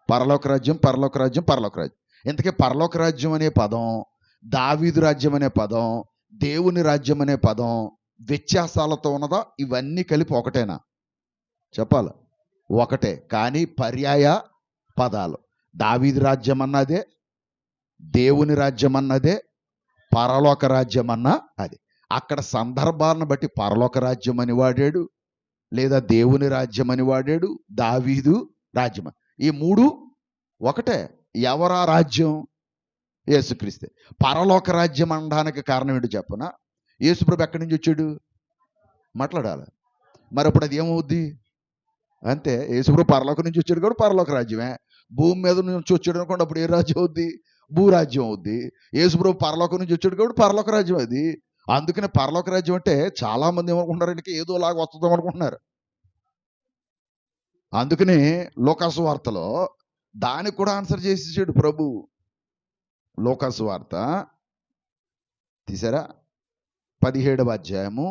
పరలోక రాజ్యం, పరలోక రాజ్యం, పరలోక రాజ్యం. ఇంతకీ పరలోక రాజ్యం అనే పదం, దావీదు రాజ్యం అనే పదం, దేవుని రాజ్యం అనే పదం వ్యత్యాసాలతో ఉన్నదా? ఇవన్నీ కలిపి ఒకటేనా? చెప్పాలి. ఒకటే, కానీ పర్యాయ పదాలు. దావీదు రాజ్యం అన్నదే, దేవుని రాజ్యం అన్నదే, పరలోక రాజ్యం అన్నా అది. అక్కడ సందర్భాలను బట్టి పరలోక రాజ్యం అని వాడాడు, లేదా దేవుని రాజ్యం అని వాడాడు, దావీదు రాజ్యం. ఈ మూడు ఒకటే. ఎవరా రాజ్యం? యేసుక్రీస్తే. పరలోక రాజ్యం అనడానికి కారణం ఏంటో చెప్పనా? యేసుప్రభు ఎక్కడి నుంచి వచ్చాడు? మాట్లాడాలి. మరి అప్పుడు అది ఏమవుద్ది? అంతే, యేసుప్రభు పరలోకం నుంచి వచ్చాడు కూడా పరలోక రాజ్యమే. భూమి మీద నుంచి వచ్చాడు అనుకోండి, అప్పుడు ఏ రాజ్యం అవుద్ది? భూరాజ్యం అవుద్ది. యేసుప్రభు పరలోకం నుంచి వచ్చాడు కాబట్టి పరలోక రాజ్యం అది. అందుకనే పరలోక రాజ్యం అంటే చాలా మంది ఏమనుకుంటున్నారు, ఏదోలాగా వస్తుందాం అనుకుంటున్నారు. అందుకనే లూకాసు వార్తలో దానికి కూడా ఆన్సర్ చేసేసాడు ప్రభు. లూకాసు వార్త తీసారా? 17వ అధ్యాయము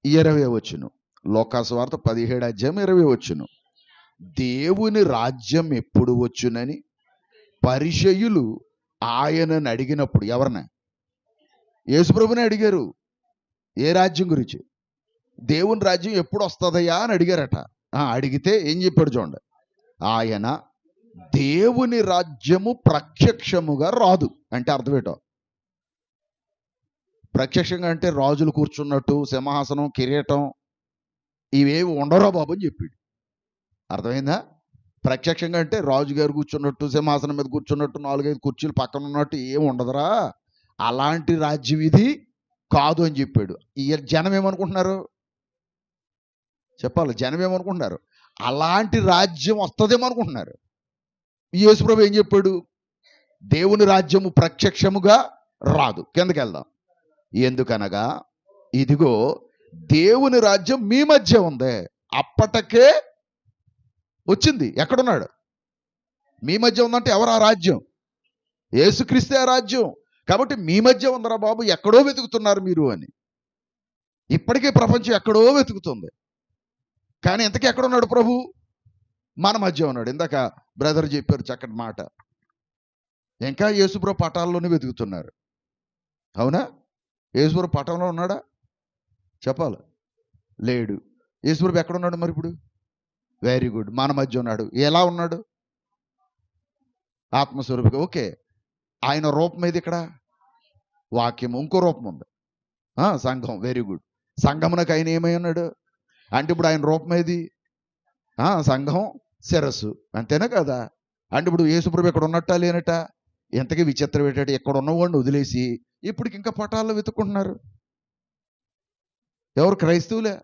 20వ వచనం. లూకాసు వార్త 17వ అధ్యాయం 20వ వచనం. దేవుని రాజ్యం ఎప్పుడు వచ్చునని పరిసయ్యులు ఆయనను అడిగినప్పుడు, ఎవరిని? యేసుప్రభుని అడిగారు. ఏ రాజ్యం గురించి? దేవుని రాజ్యం ఎప్పుడు వస్తుందయ్యా అని అడిగారట. అడిగితే ఏం చెప్పాడు చూడండి. ఆయన దేవుని రాజ్యము ప్రత్యక్షముగా రాదు అంటే అర్థమేటో? ప్రత్యక్షంగా అంటే రాజులు కూర్చున్నట్టు సింహాసనం, కిరీటం ఇవేవి ఉండరా బాబు అని చెప్పాడు. అర్థమైందా? ప్రత్యక్షంగా అంటే రాజుగారు కూర్చున్నట్టు, సింహాసనం మీద కూర్చున్నట్టు, 4-5 కుర్చీలు పక్కన ఉన్నట్టు ఏం ఉండదురా, అలాంటి రాజ్యం ఇది కాదు అని చెప్పాడు. ఈ జనం ఏమనుకుంటున్నారు చెప్పాలి? జనం ఏమనుకుంటున్నారు? అలాంటి రాజ్యం వస్తుందేమో అనుకుంటున్నారు. యేసుప్రభు ఏం చెప్పాడు? దేవుని రాజ్యము ప్రత్యక్షముగా రాదు. కిందకి వెళ్దాం. ఎందుకనగా ఇదిగో దేవుని రాజ్యం మీ మధ్య ఉంది. అప్పటికే వచ్చింది. ఎక్కడున్నాడు? మీ మధ్య ఉందంటే ఎవరు ఆ రాజ్యం? యేసుక్రీస్తే ఆ రాజ్యం. కాబట్టి మీ మధ్య ఉందరా బాబు, ఎక్కడో వెతుకుతున్నారు మీరు అని. ఇప్పటికే ప్రపంచం ఎక్కడో వెతుకుతుంది, కానీ ఇంతకీ ఎక్కడున్నాడు ప్రభు? మన మధ్య ఉన్నాడు. ఇందాక బ్రదర్ చెప్పారు చక్కటి మాట. ఇంకా యేసుప్రభు పటాల్లోనే వెతుకుతున్నారు. అవునా? యేసుప్రభు పటంలో ఉన్నాడా? చెప్పాలి. లేడు. యేసుప్రభు ఎక్కడున్నాడు మరి ఇప్పుడు? వెరీ గుడ్, మన మధ్య ఉన్నాడు. ఎలా ఉన్నాడు? ఆత్మస్వరూపిగా. ఓకే, ఆయన రూపం ఏది ఇక్కడ? వాక్యము. ఇంకో రూపం ఉంది, సంఘం. Very good. సంఘమునకు ఆయన ఏమై ఉన్నాడు అంటే ఇప్పుడు ఆయన రూపం ఏది? సంఘం శిరస్సు. అంతేనా కదా? అంటే ఇప్పుడు యేసుప్రభు ఇక్కడ ఉన్నట్టా లేనట? ఎంతకీ విచిత్రం ఏంటంటే ఇక్కడ ఉన్నవాడిని వదిలేసి ఇప్పటికి ఇంకా పటాల్లో వెతుక్కుంటున్నారు. ఎవరు? క్రైస్తవులే.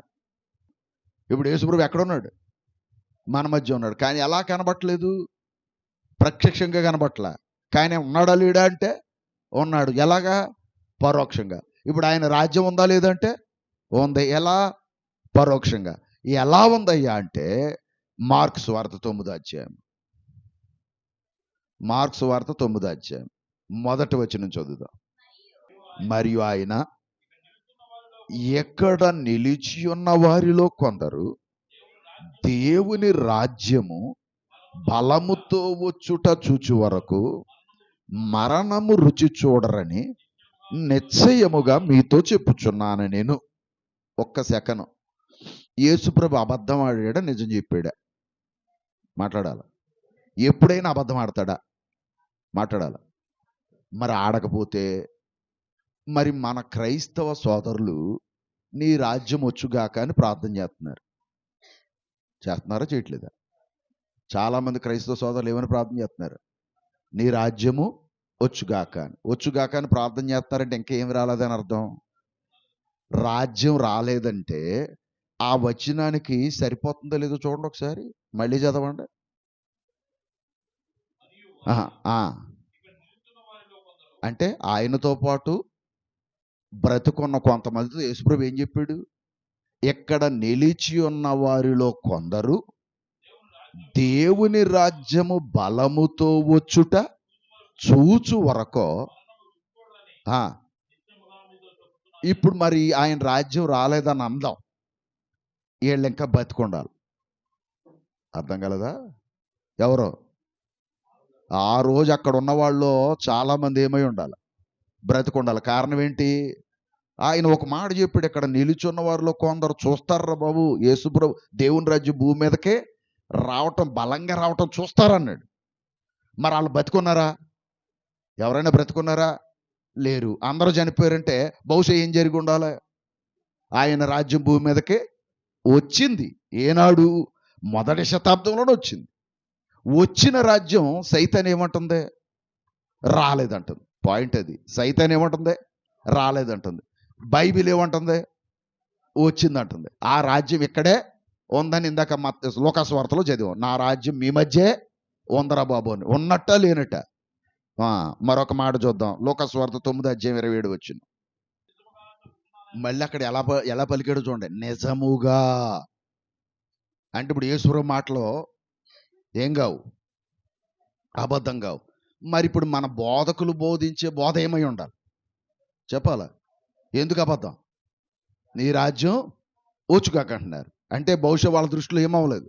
ఇప్పుడు యేసుప్రభు ఎక్కడున్నాడు? మన మధ్య ఉన్నాడు. కానీ ఎలా కనబట్టలేదు? ప్రత్యక్షంగా కనబట్టలా. కానీ ఉన్నాడా లేడా అంటే ఉన్నాడు. ఎలాగా? పరోక్షంగా. ఇప్పుడు ఆయన రాజ్యం ఉందా లేదంటే ఉంది. ఎలా? పరోక్షంగా. ఎలా ఉందయ్యా అంటే మార్కు సువార్త 9వ అధ్యాయం. మార్కు సువార్త 9వ అధ్యాయం మొదటి వచనం చదువుదాం. మరియు ఆయన ఎక్కడ నిలిచి ఉన్న వారిలో కొందరు దేవుని రాజ్యము బలముతో వచ్చుట చూచు వరకు మరణము రుచి చూడరని నిశ్చయముగా మీతో చెప్పుచున్నాను నేను. ఒక్క సెకను. యేసుప్రభు అబద్ధం ఆడాడా నిజం చెప్పాడా? మాట్లాడాలి. ఎప్పుడైనా అబద్ధం ఆడతాడా? మాట్లాడాలి. మరి ఆడకపోతే మరి మన క్రైస్తవ సోదరులు నీ రాజ్యం వచ్చుగాక అని ప్రార్థన చేస్తున్నారా చేయట్లేదా? చాలామంది క్రైస్తవ సోదరులు ఏమని ప్రార్థన చేస్తున్నారు? నీ రాజ్యము వచ్చుగాక అని. వచ్చుగాక అని ప్రార్థన చేస్తున్నారంటే ఇంకేం రాలేదని అర్థం. రాజ్యం రాలేదంటే ఆ వచనానికి సరిపోతుందో లేదో చూడండి ఒకసారి. మళ్ళీ చదవండి. అంటే ఆయనతో పాటు బ్రతుకున్న కొంతమందితో యేసుప్రభు ఏం చెప్పాడు? ఎక్కడ నిలిచి ఉన్న వారిలో కొందరు దేవుని రాజ్యము బలముతో వచ్చుట చూచు వరకు. ఇప్పుడు మరి ఆయన రాజ్యం రాలేదని అందాం, వీళ్ళు ఇంకా బతికుండాలి. అర్థం కలదా? ఎవరో ఆ రోజు అక్కడ ఉన్న వాళ్ళు చాలామంది ఏమై ఉండాలి? బ్రతికుండాలి. కారణం ఏంటి? ఆయన ఒక మాట చెప్పాడు, ఇక్కడ నిలుచున్న వారిలో కొందరు చూస్తారా బాబు యేసుప్రభు దేవుని రాజ్యం భూమి మీదకే రావటం, బలంగా రావటం చూస్తారన్నాడు. మరి వాళ్ళు బతికున్నారా? ఎవరైనా బ్రతుకున్నారా? లేరు. అందరూ చనిపోయారంటే బహుశా ఏం జరిగి ఉండాలి? ఆయన రాజ్యం భూమి మీదకే వచ్చింది. ఏనాడు? మొదటి శతాబ్దంలోనే వచ్చింది. వచ్చిన రాజ్యం సైతాన్ ఏమంటుంది? రాలేదంటుంది. పాయింట్ అది. సైతాన్ ఏమంటుంది? రాలేదంటుంది. బైబిల్ ఏమంటుంది? వచ్చిందంటుంది. ఆ రాజ్యం ఇక్కడే ఉందని ఇందాక లూకాసు వార్తలో చదివాం. నా రాజ్యం మీ మధ్యే ఉందరా బాబు అని. ఉన్నట్ట లేనట్ట? మరొక మాట చూద్దాం. లూకాసు వార్త 9వ అధ్యాయం 27 వచ్చింది. మళ్ళీ అక్కడ ఎలా పలికాడో చూడండి. నిజముగా అంటే ఇప్పుడు యేసుప్రభు మాటలో ఏం కావు? అబద్ధం కావు. మరి ఇప్పుడు మన బోధకులు బోధించే బోధ ఏమై ఉండాలి? చెప్పాలా? ఎందుకు అబద్ధం? నీ రాజ్యం వచ్చుగాక అంటున్నారు. అంటే బహుశా వాళ్ళ దృష్టిలో ఏమవ్వలేదు.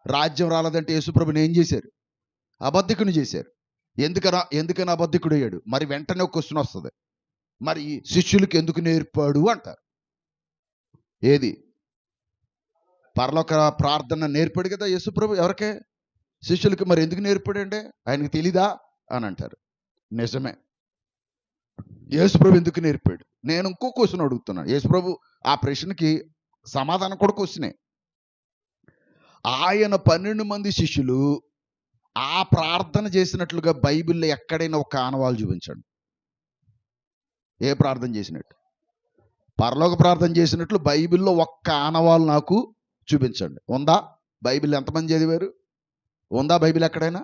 రాజ్యం రాలేదంటే యేసుప్రభుని ఏం చేశారు? అబద్ధికుని చేశారు. ఎందుకని అబద్ధికుడు అయ్యాడు? మరి వెంటనే ఒక క్వశ్చన్ వస్తుంది, మరి శిష్యులకు ఎందుకు నేర్పాడు అంటారు. ఏది? పరలోక ప్రార్థన నేర్పాడు కదా యేసుప్రభు. ఎవరికే? శిష్యులకి. మరి ఎందుకు నేర్పాడంటే ఆయనకి తెలీదా అని అంటారు. నిజమే. యేసుప్రభు ఎందుకు నేర్పాడు? నేను ఇంకో క్వశ్చన్ అడుగుతున్నాను. యేసుప్రభు ఆ ప్రశ్నకి సమాధానం కూడా క్వశ్చనే. ఆయన 12 మంది శిష్యులు ఆ ప్రార్థన చేసినట్లుగా బైబిల్లో ఎక్కడైనా ఒక ఆనవాలు చూపించండి. ఏ ప్రార్థన చేసినట్టు? పరలోక ప్రార్థన చేసినట్లు బైబిల్లో ఒక్క ఆనవాలు నాకు చూపించండి. ఉందా? బైబిల్ ఎంతమంది చదివారు? ఉందా బైబిల్ ఎక్కడైనా?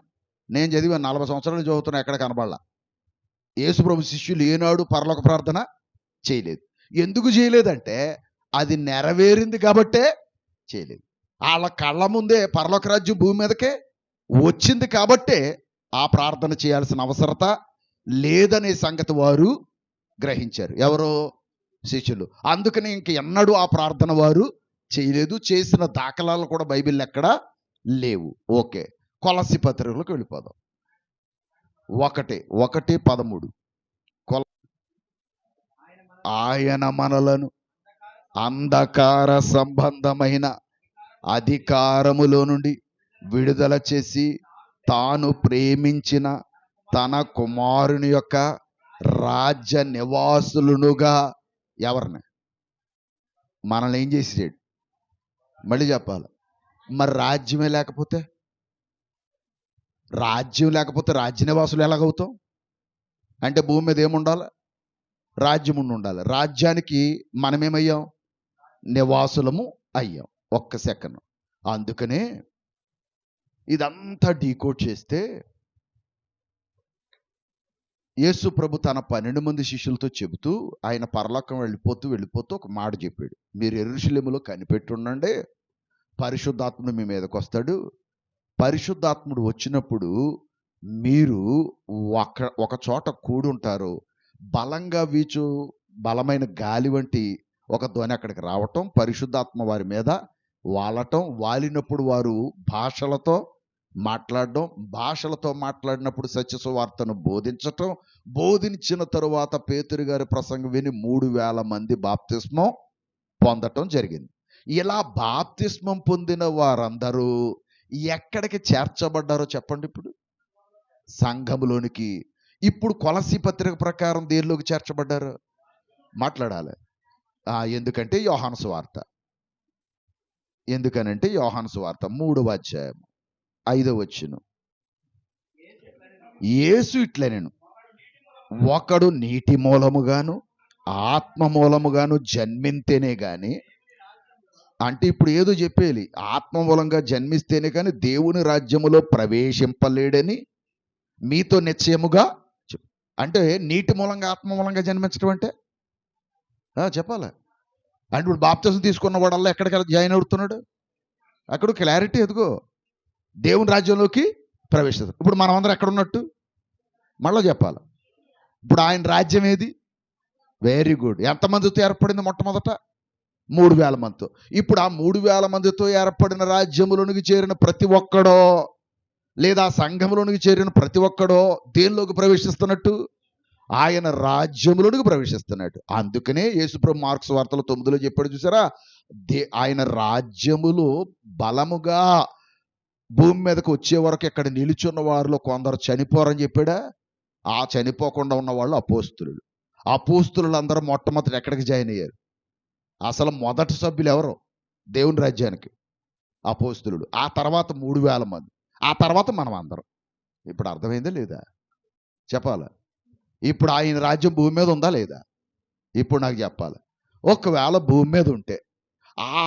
నేను చదివాను, 40 సంవత్సరాలు చదువుతున్నా, ఎక్కడ కనబడలా. యేసుప్రభు శిష్యులు ఏనాడు పరలోక ప్రార్థన చేయలేదు. ఎందుకు చేయలేదంటే అది నెరవేరింది కాబట్టే చేయలేదు. వాళ్ళ కళ్ళ ముందే పరలోక రాజ్యం భూమి మీదకే వచ్చింది కాబట్టే ఆ ప్రార్థన చేయాల్సిన అవసరత లేదనే సంగతి వారు గ్రహించారు. ఎవరో? శిష్యులు. అందుకని ఇంక ఎన్నడూ ఆ ప్రార్థన వారు చేయలేదు. చేసిన దాఖలాలు కూడా బైబిల్ ఎక్కడ లేవు. ఓకే, కొలస్సీ పత్రికలకు వెళ్ళిపోదాం. 1:13 ఆయన మనలను అంధకార సంబంధమైన అధికారములో నుండి విడుదల చేసి తాను ప్రేమించిన తన కుమారుని యొక్క రాజ్య నివాసులునుగా. ఎవరిని? మనల్ని ఏం చేసాడు? మళ్ళీ చెప్పాలి. మరి రాజ్యమే లేకపోతే, రాజ్యం లేకపోతే రాజ్య నివాసులు ఎలాగవుతాం? అంటే భూమి మీద ఏముండాలి? రాజ్యం ఉండాలి. రాజ్యానికి మనమేమయ్యాం? నివాసులము అయ్యాం. ఒక్క సెకండ్. అందుకనే ఇదంతా డీకోడ్ చేస్తే యేసు ప్రభు తన 12 మంది శిష్యులతో చెబుతూ ఆయన పరలోకం వెళ్ళిపోతూ ఒక మాట చెప్పాడు. మీరు యెరూషలేములో కనిపెట్టి ఉండండి, పరిశుద్ధాత్ముడు మీ మీదకి వస్తాడు. పరిశుద్ధాత్ముడు వచ్చినప్పుడు మీరు ఒక చోట కూడుంటారు. బలంగా వీచు బలమైన గాలి వంటి ఒక ధ్వని అక్కడికి రావటం, పరిశుద్ధాత్మ వారి మీద వాలటం, వాలినప్పుడు వారు భాషలతో మాట్లాడడం, భాషలతో మాట్లాడినప్పుడు సత్య సువార్తను బోధించటం, బోధించిన తరువాత పేతురు గారి ప్రసంగం విని 3,000 మంది బాప్తిస్మం పొందటం జరిగింది. ఇలా బాప్తిస్మం పొందిన వారందరూ ఎక్కడికి చేర్చబడ్డారో చెప్పండి. ఇప్పుడు సంఘములోనికి. ఇప్పుడు కొలస్సీ పత్రిక ప్రకారం దేనిలోకి చేర్చబడ్డారు? మాట్లాడాలి. ఎందుకంటే యోహాను సువార్త. ఎందుకనంటే యోహాను సువార్త 3వ అధ్యాయం 5వ వచనం. యేసు ఇట్లనెను, ఒకడు నీటి మూలముగాను ఆత్మ మూలముగాను జన్మింతేనే గాని, అంటే ఇప్పుడు ఏదో చెప్పేది, ఆత్మ మూలంగా జన్మిస్తేనే కానీ దేవుని రాజ్యములో ప్రవేశింపలేడని మీతో నిశ్చయముగా అంటే నీటి మూలంగా ఆత్మ మూలంగా జన్మించడం అంటే చెప్పాలి. అంటే ఇప్పుడు బాప్తిసం తీసుకున్న వాడల్లా ఎక్కడికి జాయిన్ అవుతున్నాడు? అక్కడ క్లారిటీ ఎదుగో, దేవుని రాజ్యంలోకి ప్రవేశిస్తాడు. ఇప్పుడు మనం అందరం ఎక్కడ ఉన్నట్టు మళ్ళీ చెప్పాలి. ఇప్పుడు ఆయన రాజ్యం ఏది? Very good. ఎంతమందితో ఏర్పడింది? మొట్టమొదట 3,000 మందితో. ఇప్పుడు ఆ 3,000 మందితో ఏర్పడిన రాజ్యములోనికి చేరిన ప్రతి ఒక్కడో, లేదా సంఘములోనికి చేరిన ప్రతి ఒక్కడో దేనిలోకి ప్రవేశిస్తున్నట్టు? ఆయన రాజ్యములోనికి ప్రవేశిస్తున్నాడు. అందుకనే యేసుప్రభు మార్కు సువార్తలో 9లో చెప్పాడు చూసారా, ఆయన రాజ్యములో బలముగా భూమి మీదకి వచ్చే వరకు ఇక్కడ నిలుచున్న వారిలో కొందరు చనిపోరని చెప్పాడా? ఆ చనిపోకుండా ఉన్న వాళ్ళు అపోస్తులు. అపోస్తులందరూ మొట్టమొదటి ఎక్కడికి జాయిన్ అయ్యారు? అసలు మొదటి సభ్యులు ఎవరు దేవుని రాజ్యానికి? అపోస్తులు. ఆ తర్వాత 3,000 మంది. ఆ తర్వాత మనం అందరం. ఇప్పుడు అర్థమైందా లేదా? చెప్పాలి. ఇప్పుడు ఆయన రాజ్యం భూమి మీద ఉందా లేదా? ఇప్పుడు నాకు చెప్పాలి. ఒకవేళ భూమి మీద ఉంటే ఆ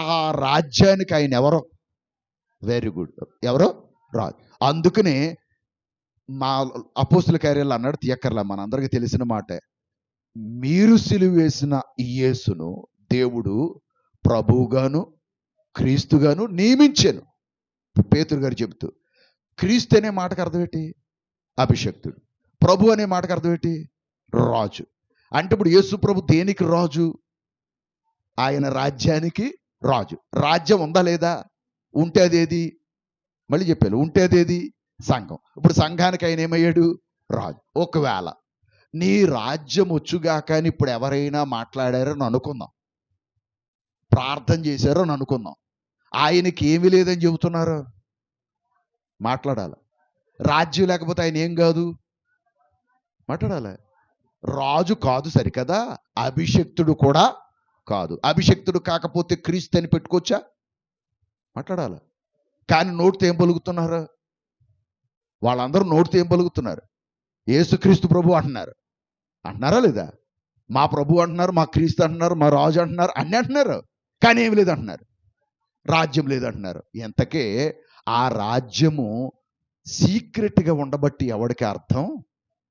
రాజ్యానికి ఆయన ఎవరో? Very good. ఎవరో? రాజు. అందుకనే మా అపోస్తుల కార్యాలు అన్నాడు, తీయక్కర్లా, మనందరికీ తెలిసిన మాటే. మీరు సిలువ వేసిన యేసును దేవుడు ప్రభువుగాను క్రీస్తుగాను నియమించాను. పేతురు గారు చెబుతూ, క్రీస్తు అనే మాటకు అర్థం ఏంటి? అభిషక్తుడు. ప్రభు అనే మాటకు అర్థం ఏంటి? రాజు. అంటే ఇప్పుడు యేసు ప్రభు దేనికి రాజు? ఆయన రాజ్యానికి రాజు. రాజ్యం ఉందా లేదా? ఉంటే అదేది? మళ్ళీ చెప్పాను, ఉంటే అదేది? సంఘం. ఇప్పుడు సంఘానికి ఆయన ఏమయ్యాడు? రాజు. ఒకవేళ నీ రాజ్యం వచ్చుగా కానీ ఇప్పుడు ఎవరైనా మాట్లాడారని అనుకుందాం, ప్రార్థన చేశారని అనుకుందాం, ఆయనకి ఏమీ లేదని చెబుతున్నారు, మాట్లాడాలి. రాజ్యం లేకపోతే ఆయన ఏం కాదు? మాట్లాడాలి. రాజు కాదు సరికదా, అభిషిక్తుడు కూడా కాదు. అభిషిక్తుడు కాకపోతే క్రీస్తు అని పెట్టుకోవచ్చా? మాట్లాడాలి. కానీ నోటితో ఏం పలుకుతున్నారు? వాళ్ళందరూ నోటితో ఏం పలుకుతున్నారు? యేసుక్రీస్తు ప్రభు అంటున్నారు. అంటున్నారా లేదా? మా ప్రభు అంటున్నారు, మా క్రీస్తు అంటున్నారు, మా రాజు అంటున్నారు, అన్నీ అంటున్నారు. కానీ ఏమి లేదు అంటున్నారు. రాజ్యం లేదంటున్నారు. ఎంతకే ఆ రాజ్యము సీక్రెట్గా ఉండబట్టి ఎవరికి అర్థం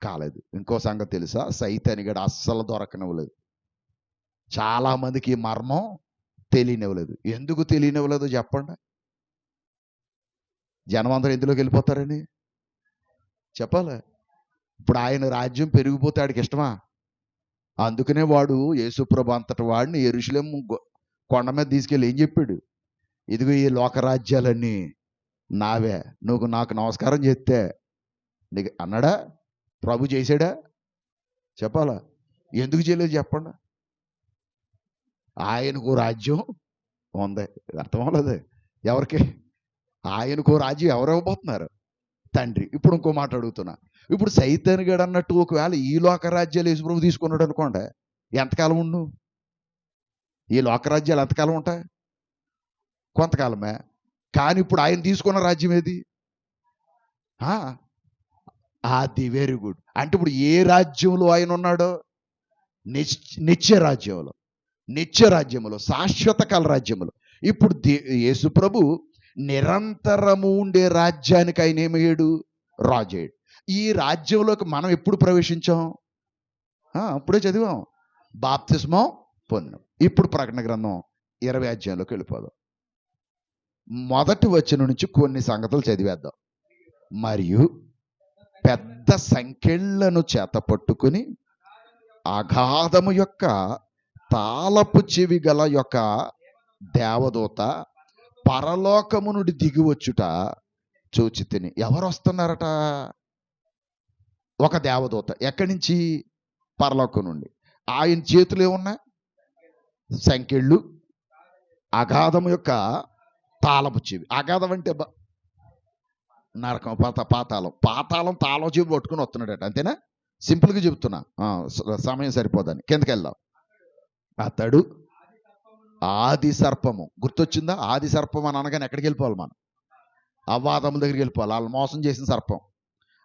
కాలేదు. ఇంకో సంగతి తెలుసా? సైతానిగాడు అస్సలు దొరకనివ్వలేదు. చాలా మందికి ఈ మర్మం తెలియనివ్వలేదు. ఎందుకు తెలియనివ్వలేదు చెప్పండి? జనం అందరూ ఎందులోకి వెళ్ళిపోతారని చెప్పాలి. ఇప్పుడు ఆయన రాజ్యం పెరిగిపోతే ఆడికి ఇష్టమా? అందుకనే వాడు యేసుప్రభు అంతటి వాడిని యెరూషలేము కొండ మీద తీసుకెళ్ళి ఏం చెప్పాడు? ఇదిగో ఈ లోకరాజ్యాలన్నీ నావే, నువ్వు నాకు నమస్కారం చేస్తే నీకు అన్నాడా? ప్రభు చేశాడా? చెప్పాలా? ఎందుకు చేయలేదు చెప్పండి? ఆయనకు రాజ్యం ఉంది. అర్థం అవ్వలేదు ఎవరికి? ఆయనకు రాజ్యం ఎవరు ఇవ్వబోతున్నారు? తండ్రి. ఇప్పుడు ఇంకో మాట అడుగుతున్నా. ఇప్పుడు సైతాన్ గడు అన్నట్టు ఒకవేళ ఈ లోకరాజ్యాలు యేసుప్రభు తీసుకున్నాడు అనుకోండి, ఎంతకాలం ఉండు? ఈ లోకరాజ్యాలు ఎంతకాలం ఉంటాయి? కొంతకాలమే. కానీ ఇప్పుడు ఆయన తీసుకున్న రాజ్యం ఏది? అది వెరీ గుడ్. అంటే ఇప్పుడు ఏ రాజ్యంలో ఆయన ఉన్నాడో? నిత్య రాజ్యంలో, నిత్య రాజ్యములో, శాశ్వత కాల రాజ్యములో. ఇప్పుడు యేసుప్రభు నిరంతరము ఉండే రాజ్యానికి ఆయన ఏమయ్యాడు? రాజు అయ్యాడు. ఈ రాజ్యంలోకి మనం ఎప్పుడు ప్రవేశించాం? అప్పుడే చదివాం, బాప్తిస్మం పొందాం. ఇప్పుడు ప్రకటన గ్రంథం 20 అధ్యాయంలోకి వెళ్ళిపోదాం. మొదటి వచనం నుంచి కొన్ని సంగతులు చదివేద్దాం. మరియు పెద్ద సంకెళ్లను చేత పట్టుకుని అగాధము యొక్క తాళపు చెవి గల యొక్క దేవదూత పరలోకము నుండి దిగివచ్చుట చూచితిని. ఎవరు వస్తున్నారట? ఒక దేవదూత. ఎక్కడి నుంచి? పరలోకం నుండి. ఆయన చేతులు ఏమున్నాయి? సంకెళ్ళు. అగాధము యొక్క తాళపు చెవి. అగాధం అంటే నరకం, పాతాళం. పాతాళం తాళం చెవి పట్టుకుని వస్తున్నాడట. అంతేనా? సింపుల్గా చెబుతున్నా, సమయం సరిపోదని. కిందకి వెళ్దాం. అతడు ఆది సర్పము. గుర్తొచ్చిందా? ఆది సర్పం అని అనగానే ఎక్కడికి వెళ్ళిపోవాలి మనం? అవ్వాదముల దగ్గరికి వెళ్ళిపోవాలి. వాళ్ళు మోసం చేసిన సర్పం.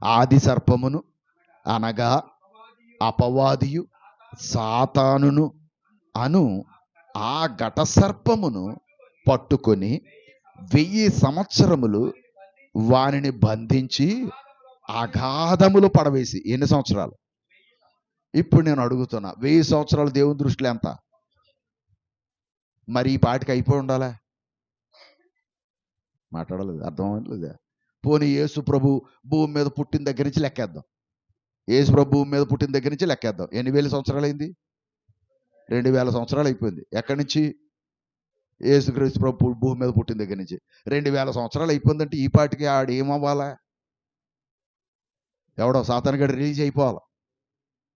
ఆది సర్పమును అనగా అపవాదియు సాతానును అను ఆ ఘట సర్పమును పట్టుకొని 1000 సంవత్సరములు వానిని బంధించి అగాధములు పడవేసి. ఎన్ని సంవత్సరాలు? ఇప్పుడు నేను అడుగుతున్నా, 1000 సంవత్సరాలు దేవుని దృష్టిలో ఎంత? మరి ఈ పాటికి అయిపోయి ఉండాలా? మాట్లాడలేదు, అర్థం అవ్వట్లేదా? పోనీ యేసు ప్రభు భూమి మీద పుట్టిన దగ్గర నుంచి లెక్కేద్దాం. యేసు ప్రభు భూమి మీద పుట్టిన దగ్గర నుంచి లెక్కేద్దాం. ఎన్ని వేల సంవత్సరాలు అయింది? 2000 సంవత్సరాలు అయిపోయింది. ఎక్కడి నుంచి? యేసుక్రీస్తు ప్రభు భూమి మీద పుట్టిన దగ్గర నుంచి 2000 సంవత్సరాలు అయిపోయిందంటే ఈ పాటికి ఆడు ఏమవ్వాలా? ఎవడో సాతాను గడు రిలీజ్ అయిపోవాలి.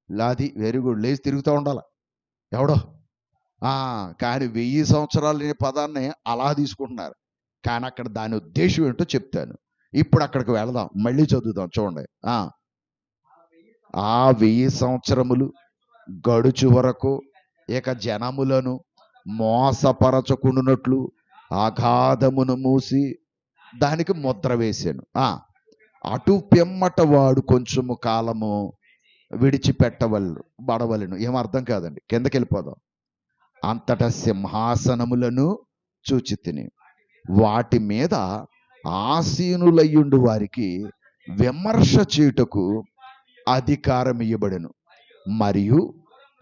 లాది వెరీ గుడ్, లేచి తిరుగుతూ ఉండాలి ఎవడో. కానీ 1000 సంవత్సరాలు అనే పదాన్ని అలా తీసుకుంటున్నారు. కానీ అక్కడ దాని ఉద్దేశం ఏంటో చెప్తాను. ఇప్పుడు అక్కడికి వెళదాం, మళ్ళీ చదువుదాం. చూడండి. ఆ 1000 సంవత్సరములు గడుచు వరకు ఇక జనములను మోసపరచకుండునట్లు అగాధమును మూసి దానికి ముద్ర వేశాను. అటు పిమ్మట వాడు కొంచెము కాలము బడవలను. ఏం అర్థం కాదండి, కిందకి వెళ్ళిపోదాం. అంతటా సింహాసనములను చూచితిని, వాటి మీద ఆసీనులయ్యుండు వారికి విమర్శ చేయుటకు అధికారం ఇయ్యబడెను. మరియు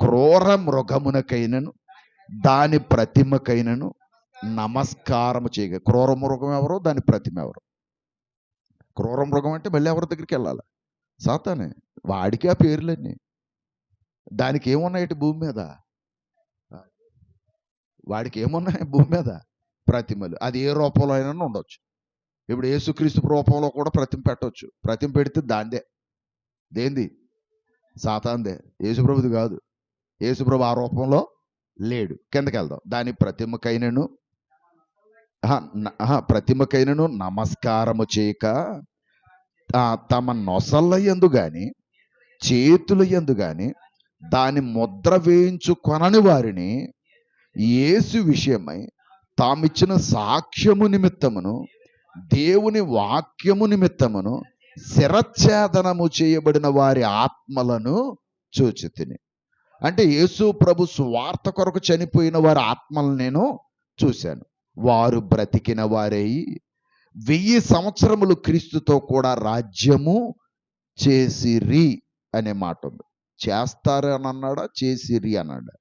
క్రూర మృగమునకైనను దాని ప్రతిమకైనను నమస్కారము చేయగా. క్రూర మృగం ఎవరో, దాని ప్రతిమ ఎవరు? క్రూర మృగం అంటే మళ్ళీ ఎవరి దగ్గరికి వెళ్ళాలి? సాతానే. వాడికి ఆ పేర్లన్నీ. దానికి ఏమున్నాయి భూమి మీద? వాడికి ఏమున్నాయి భూమి మీద? ప్రతిమలు. అది ఏ రూపంలో అయినా ఉండొచ్చు. ఇప్పుడు యేసుక్రీస్తు రూపంలో కూడా ప్రతిమ పెట్టవచ్చు. ప్రతిమ పెడితే దాందే. దేంది? సాతాందే, యేసుప్రభుది కాదు. యేసుప్రభు ఆ రూపంలో లేడు. కిందకి వెళ్దాం. దాని ప్రతిమకైనను నమస్కారము చేయక తమ నొసళ్ళ యందు గాని చేతుల యందు గాని దాని ముద్ర వేయించుకొనని వారిని యేసు విషయమై తామిచ్చిన సాక్ష్యము నిమిత్తమును దేవుని వాక్యము నిమిత్తమును శిరచ్ఛేదనము చేయబడిన వారి ఆత్మలను చూచితిని. అంటే యేసు ప్రభు సువార్త కొరకు చనిపోయిన వారి ఆత్మలను నేను చూశాను. వారు బ్రతికిన వారై 1000 సంవత్సరములు క్రీస్తుతో కూడా రాజ్యము చేసిరి అనే మాట ఉంది. చేస్తారు అని అన్నాడా, చేసిరి అన్నాడా?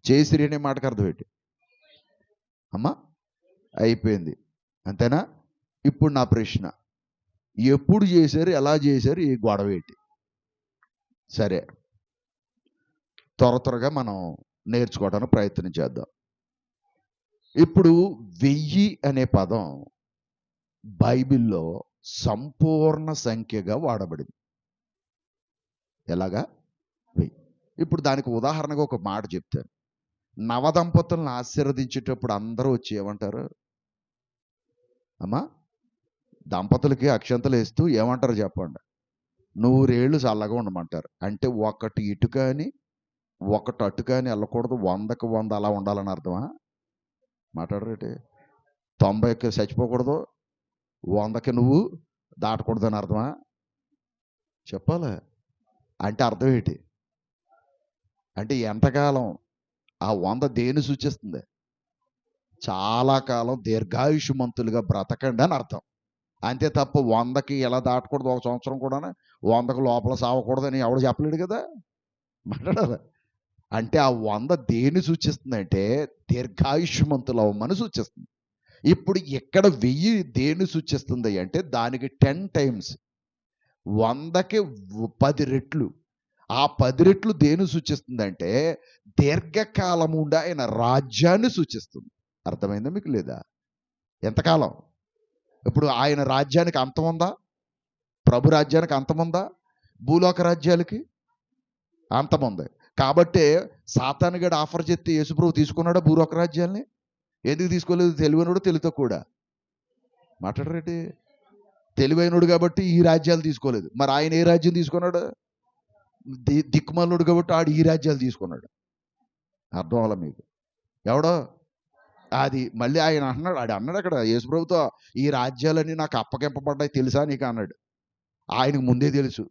చేసిరి అనే మాటకు అర్థం ఏంటి అమ్మా? అయిపోయింది, అంతేనా? ఇప్పుడు నా ప్రశ్న, ఎప్పుడు చేశారు, ఎలా చేశారు, ఈ గొడవ ఏంటి? సరే, త్వరగా మనం నేర్చుకోవడానికి ప్రయత్నం చేద్దాం. ఇప్పుడు 1000 అనే పదం బైబిల్లో సంపూర్ణ సంఖ్యగా వాడబడింది. ఎలాగా? 1000. ఇప్పుడు దానికి ఉదాహరణగా ఒక మాట చెప్తాను. నవదంపతులను ఆశీర్వదించేటప్పుడు అందరూ వచ్చి ఏమంటారు అమ్మా? దంపతులకి అక్షంతలు వేస్తూ ఏమంటారు చెప్పండి? 100 ఏళ్ళు చల్లగా ఉండమంటారు. అంటే ఒకటి ఇటు కానీ ఒకటి అటు కానీ వెళ్ళకూడదు, 100కి 100 అలా ఉండాలని అర్థమా? మాట్లాడరేటి? 90కి చచ్చిపోకూడదు, 100కి నువ్వు దాటకూడదు అని అర్థమా? చెప్పాలి. అంటే అర్థం ఏంటి? అంటే ఎంతకాలం ఆ 100 దేన్ని సూచిస్తుంది? చాలా కాలం దీర్ఘాయుష్మంతులుగా బ్రతకండి అని అర్థం. అంతే తప్ప 100కి ఎలా దాటకూడదు, 1 సంవత్సరం కూడా 100కి లోపల సావకూడదని ఎవడు చెప్పలేడు కదా, మాట్లాడాలి. అంటే ఆ 100 దేన్ని సూచిస్తుంది అంటే దీర్ఘాయుష్మంతులు అవ్వమని సూచిస్తుంది. ఇప్పుడు ఇక్కడ 1000 దేన్ని సూచిస్తుంది అంటే దానికి 10 టైమ్స్, 100కి 10 రెట్లు. ఆ 10 రెట్లు దేన్ని సూచిస్తుంది అంటే దీర్ఘకాలం ఉండి ఆయన రాజ్యాన్ని సూచిస్తుంది. అర్థమైందా మీకు లేదా? ఎంతకాలం? ఇప్పుడు ఆయన రాజ్యానికి అంతం ఉందా? ప్రభు రాజ్యానికి అంతం ఉందా? భూలోక రాజ్యాలకి అంతం ఉంది. కాబట్టి సాతానుగాడు ఆఫర్ చేస్తే యేసుప్రభు తీసుకున్నాడా భూలోక రాజ్యాల్ని? ఎందుకు తీసుకోలేదు? తెలివైనడు, తెలివితో కూడా మాట్లాడరేటి? తెలివైనడు కాబట్టి ఈ రాజ్యాలు తీసుకోలేదు. మరి ఆయన ఏ రాజ్యం తీసుకున్నాడు? దిక్కుమల్లుడు కాబట్టి ఆడు ఈ రాజ్యాలు తీసుకున్నాడు. అర్థం అవ్వాల మీకు? ఎవడో అది మళ్ళీ ఆయన అన్నాడు అక్కడ యేసుప్రభుతో, ఈ రాజ్యాలన్నీ నాకు అప్పగింపబడ్డాయి తెలుసా నీకు అన్నాడు. ఆయనకు ముందే తెలుసు.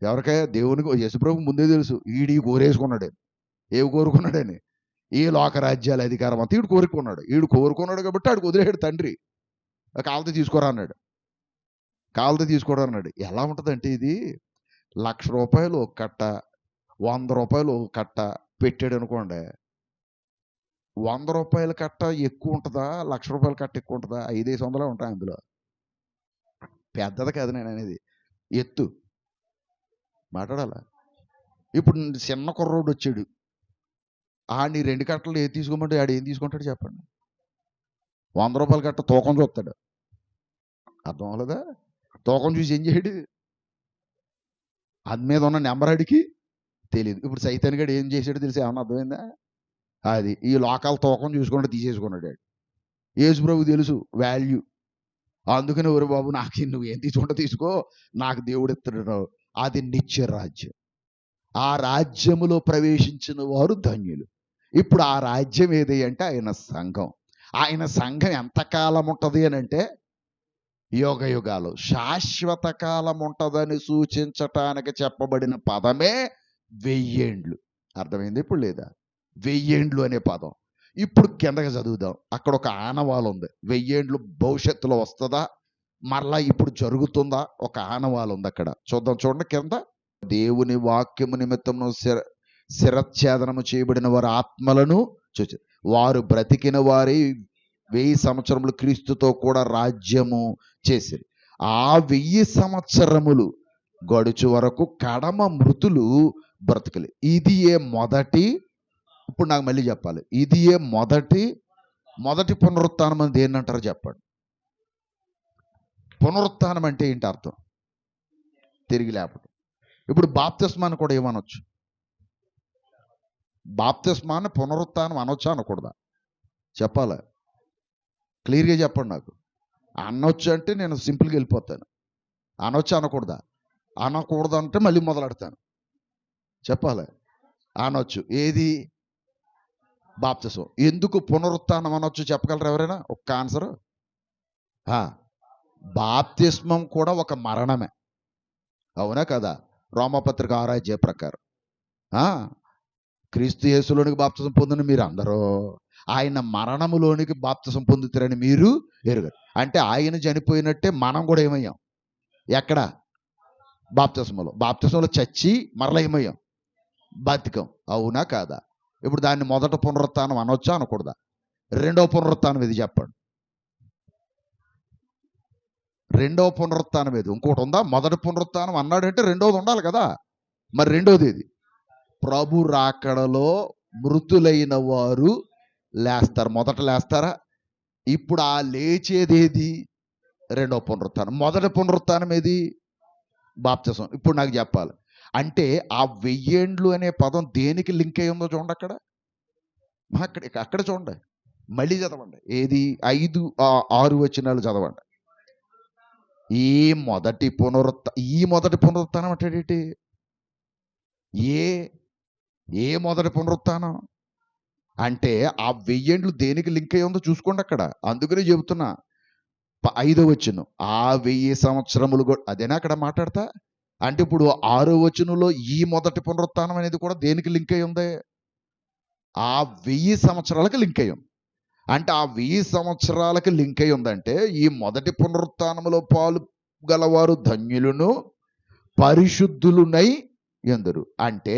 ఎవరికై? దేవునికి, యేసుప్రభుకు ముందే తెలుసు ఈడు కోరేసుకున్నాడని. ఏవి కోరుకున్నాడని? ఈ లోక రాజ్యాల అధికారం అంతా ఈడు కోరుకున్నాడు. ఈడు కోరుకున్నాడు కాబట్టి ఆడికి వదిలేడు తండ్రి. కావాలితే తీసుకోరా అన్నాడు. కావాలితే తీసుకోరా అన్నాడు. ఎలా ఉంటుందంటే ఇది ₹1,00,000 ఒక కట్ట, ₹100 ఒక కట్ట పెట్టాడు అనుకోండి. ₹100 కట్ట ఎక్కువ ఉంటుందా, ₹1,00,000 కట్ట ఎక్కువ ఉంటుందా? 500 ఉంటాయి అందులో. పెద్దది కాదు నేను అనేది, ఎత్తు. మాట్లాడాలా? ఇప్పుడు చిన్న కుర్రోడు వచ్చాడు, ఆడిని 2 కట్టలు ఏది తీసుకోమంటే ఆడు ఏం తీసుకుంటాడు చెప్పండి? ₹100 కట్ట తూకం చూస్తాడు. అర్థం అవ్వలేదా? తూకం చూసి ఏం చేయడు? అది మీద ఉన్న నెంబర్ అడిగి తెలియదు. ఇప్పుడు సైతాన్ గడు ఏం చేశాడు తెలిసి ఏమన్నా అర్థమైందా? అది ఈ లోకాల తూకం చూసుకుంటే తీసేసుకున్నాడు. యేసుప్రభుకు తెలుసు వాల్యూ. అందుకని ఒరే బాబు నాకు నువ్వు ఏం తీసుకుంటా తీసుకో, నాకు దేవుడు ఇస్తున్నాడు. అది నిత్య రాజ్యం. ఆ రాజ్యములో ప్రవేశించిన వారు ధన్యులు. ఇప్పుడు ఆ రాజ్యం ఏది అంటే ఆయన సంఘం. ఆయన సంఘం ఎంతకాలం ఉంటుంది అని అంటే యుగ యుగాలు, శాశ్వత కాలం ఉంటుందని సూచించటానికి చెప్పబడిన పదమే 1000 ఏండ్లు. అర్థమైంది ఇప్పుడు లేదా? 1000 ఏండ్లు అనే పదం. ఇప్పుడు కిందకి చదువుదాం. అక్కడ ఒక ఆనవాలు ఉంది. 1000 ఏండ్లు భవిష్యత్తులో వస్తుందా, మరలా ఇప్పుడు జరుగుతుందా? ఒక ఆనవాలు ఉంది అక్కడ. చూడండి కింద. దేవుని వాక్యము నిమిత్తము శిరచ్ఛేదనము చేయబడిన వారి ఆత్మలను చూచి వారు బ్రతికిన వారి 1000 సంవత్సరములు క్రీస్తుతో కూడా రాజ్యము చేసిరి. ఆ 1000 సంవత్సరములు గడుచు వరకు కడమ మృతులు బ్రతకలే. ఇది ఏ మొదటి, ఇప్పుడు నాకు మళ్ళీ చెప్పాలి, ఇది ఏ మొదటి పునరుత్థానం అని దేన్ని అంటారు చెప్పండి? పునరుత్థానం అంటే ఏంటి అర్థం? తిరిగి లేపడం. ఇప్పుడు బాప్తిస్మాన్ని కూడా ఏమనొచ్చు? బాప్తిస్మాన్ని పునరుత్థానం అనొచ్చా అనకూడదా? చెప్పాలి, క్లియర్గా చెప్పండి నాకు. అనొచ్చు అంటే నేను సింపుల్గా వెళ్ళిపోతాను. అనొచ్చు అనకూడదా? అనకూడదు అంటే మళ్ళీ మొదలెడతాను. చెప్పాలి. అనొచ్చు. ఏది? బాప్తిసం. ఎందుకు పునరుత్థానం అనొచ్చు చెప్పగలరు ఎవరైనా? ఒక్క ఆన్సర్. బాప్తిస్మం కూడా ఒక మరణమే. అవునా కదా? రోమపత్రిక 6 అధ్యాయం ప్రకారం క్రీస్తు యేసులోనికి బాప్తిసం పొందిన మీరు అందరూ ఆయన మరణములోనికి బాప్తిసం పొందుతారని మీరు ఎరుగరు. అంటే ఆయన చనిపోయినట్టే మనం కూడా ఏమయ్యాం? ఎక్కడ? బాప్తిసంలో చచ్చి మరలా ఏమయ్యాం? బతికం. అవునా కాదా? ఇప్పుడు దాన్ని మొదట పునరుత్థానం అనొచ్చా అనకూడదా? రెండవ పునరుత్థానం ఇది చెప్పండి. రెండవ పునరుత్థానం ఏది? ఇంకోటి ఉందా? మొదటి పునరుత్థానం అన్నాడంటే రెండోది ఉండాలి కదా. మరి రెండోది ఏది? ప్రభు రాకడలో మృతులైన వారు లేస్తారు. మొదట లేస్తారా? ఇప్పుడు ఆ లేచేదేది? రెండవ పునరుత్థానం. మొదటి పునరుత్థానం ఏది? బాప్తిసం. ఇప్పుడు నాకు చెప్పాలి. అంటే ఆ 1000 ఏండ్లు అనే పదం దేనికి లింక్ అయి ఉందో చూడండి. అక్కడ చూడండి. మళ్ళీ చదవండి. ఏది? 5, 6 వచనాలు చదవండి. ఈ మొదటి పునరుత్థానం అంటాడేంటి? ఏ మొదటి పునరుత్థానం అంటే ఆ 1000 ఏండ్లు దేనికి లింక్ అయి ఉందో చూసుకోండి అక్కడ. అందుకనే చెబుతున్నా 5వ వచనం. ఆ 1000 సంవత్సరములు అదేనా అక్కడ మాట్లాడతా? అంటే ఇప్పుడు 6వ వచనంలో ఈ మొదటి పునరుత్థానం అనేది కూడా దేనికి లింక్ అయి ఉంది? ఆ 1000 సంవత్సరాలకు లింక్ అయ్యి ఉంది. అంటే ఆ 1000 సంవత్సరాలకు లింక్ అయి ఉందంటే ఈ మొదటి పునరుత్థానములో పాలు గలవారు ధన్యులను పరిశుద్ధులునై ఎందరు. అంటే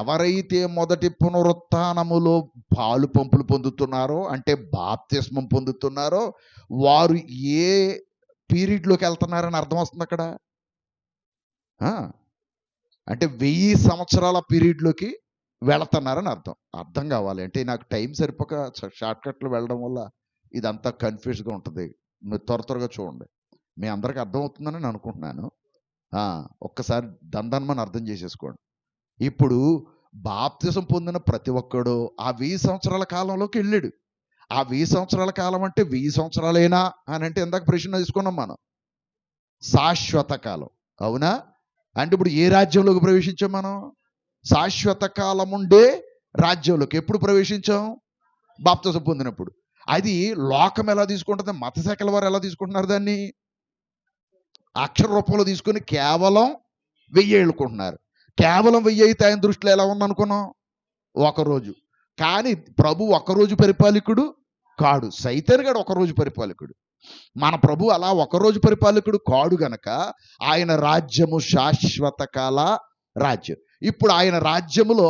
ఎవరైతే మొదటి పునరుత్థానములో పాలు పంపులు పొందుతున్నారో, అంటే బాప్తిస్మం పొందుతున్నారో, వారు ఏ పీరియడ్లోకి వెళ్తున్నారని అర్థం వస్తుంది అక్కడ. అంటే 1000 సంవత్సరాల పీరియడ్లోకి వెళుతున్నారని అర్థం కావాలి. అంటే నాకు టైం సరిపోక షార్ట్కట్లో వెళ్ళడం వల్ల ఇదంతా కన్ఫ్యూజ్గా ఉంటుంది. మీరు త్వరగా చూడండి. మీ అందరికి అర్థమవుతుందని నేను అనుకుంటున్నాను. ఒక్కసారి దందనమని అర్థం చేసేసుకోండి. ఇప్పుడు బాప్తిసం పొందిన ప్రతి ఒక్కడు ఆ 1000 సంవత్సరాల కాలంలోకి వెళ్ళాడు. ఆ 1000 సంవత్సరాల కాలం అంటే 1000 సంవత్సరాలేనా అని అంటే ఇందాక ప్రశ్న తీసుకున్నాం మనం. శాశ్వత కాలం. అవునా? అంటే ఇప్పుడు ఏ రాజ్యంలోకి ప్రవేశించాం మనం? శాశ్వత కాలం ఉండే రాజ్యంలోకి ఎప్పుడు ప్రవేశించాం? బాప్తిసం పొందినప్పుడు. అది లోకం ఎలా తీసుకుంటుంది? మత శాఖల వారు ఎలా తీసుకుంటున్నారు? దాన్ని అక్షర రూపంలో తీసుకుని కేవలం 1000 ఏళ్ళుకుంటున్నారు. కేవలం 1000 అయితే ఆయన దృష్టిలో ఎలా ఉందనుకున్నాం? ఒకరోజు. కానీ ప్రభు ఒకరోజు పరిపాలకుడు కాడు. సైతాన్ గాడు ఒకరోజు పరిపాలకుడు. మన ప్రభు అలా ఒకరోజు పరిపాలకుడు కాడు గనక ఆయన రాజ్యము శాశ్వత కాల రాజ్యం. ఇప్పుడు ఆయన రాజ్యములో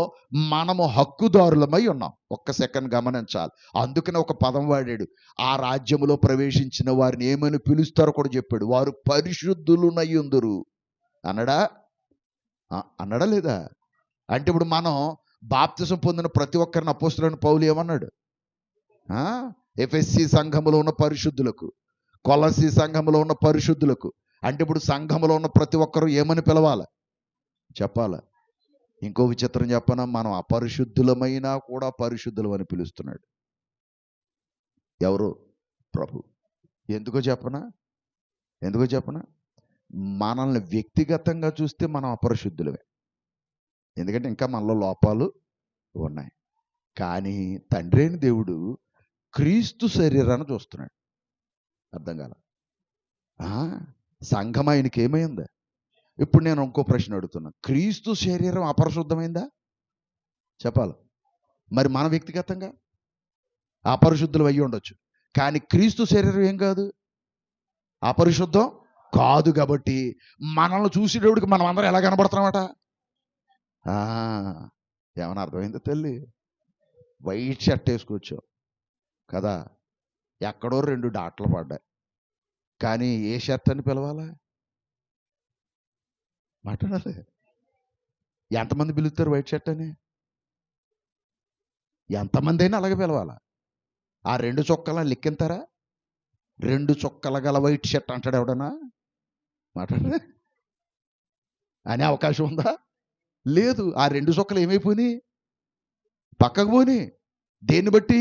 మనము హక్కుదారులమై ఉన్నాం. ఒక్క సెకండ్ గమనించాలి. అందుకనే ఒక పదం వాడాడు. ఆ రాజ్యములో ప్రవేశించిన వారిని ఏమని పిలుస్తారో కూడా చెప్పాడు. వారు పరిశుద్ధులునయ్యుందురు అన్నాడా లేదా? అంటే ఇప్పుడు మనం బాప్తిసం పొందిన ప్రతి ఒక్కరిని అపోస్తలుడైన పౌలు ఏమన్నాడు? ఎఫెసీ సంఘములో ఉన్న పరిశుద్ధులకు, కొలసీ సంఘములో ఉన్న పరిశుద్ధులకు. అంటే ఇప్పుడు సంఘములో ఉన్న ప్రతి ఒక్కరు ఏమని పిలవాలి? చెప్పాలి. ఇంకో విచిత్రం చెప్పనా? మనం అపరిశుద్ధులమైనా కూడా పరిశుద్ధులం అని పిలుస్తున్నాడు. ఎవరు? ప్రభు. ఎందుకో చెప్పనా? మనల్ని వ్యక్తిగతంగా చూస్తే మనం అపరిశుద్ధులమే. ఎందుకంటే ఇంకా మనలో లోపాలు ఉన్నాయి. కానీ తండ్రి అయిన దేవుడు క్రీస్తు శరీరాన్ని చూస్తున్నాడు. అర్థం కాల? సంఘం ఆయనకి ఏమైందా? ఇప్పుడు నేను ఇంకో ప్రశ్న అడుగుతున్నా. క్రీస్తు శరీరం అపరిశుద్ధమైందా? చెప్పాలి. మరి మన వ్యక్తిగతంగా అపరిశుద్ధులు అయ్యి ఉండొచ్చు. కానీ క్రీస్తు శరీరం ఏం కాదు? అపరిశుద్ధం కాదు. కాబట్టి మనల్ని చూసేటోడికి మనం అందరం ఎలా కనబడుతున్నామట? ఏమన్నా అర్థమైందో తల్లి? వైట్ షర్ట్ వేసుకోవచ్చు కదా, ఎక్కడో 2 డాట్లు పడ్డాయి. కానీ ఏ షర్ట్ అని పిలవాలా? మాట్లాడాలి. ఎంతమంది పిలుస్తారు వైట్ షర్ట్ అని? ఎంతమంది అయినా అలాగే పిలవాలా? ఆ 2 చొక్కలను లెక్కింతారా? 2 చొక్కల గల వైట్ షర్ట్ అంటాడు ఎవడన్నా? మాట్లాడలే అనే అవకాశం ఉందా? లేదు. ఆ 2 చొక్కలు ఏమైపోయినాయి? పక్కకు పోని. దేన్ని బట్టి?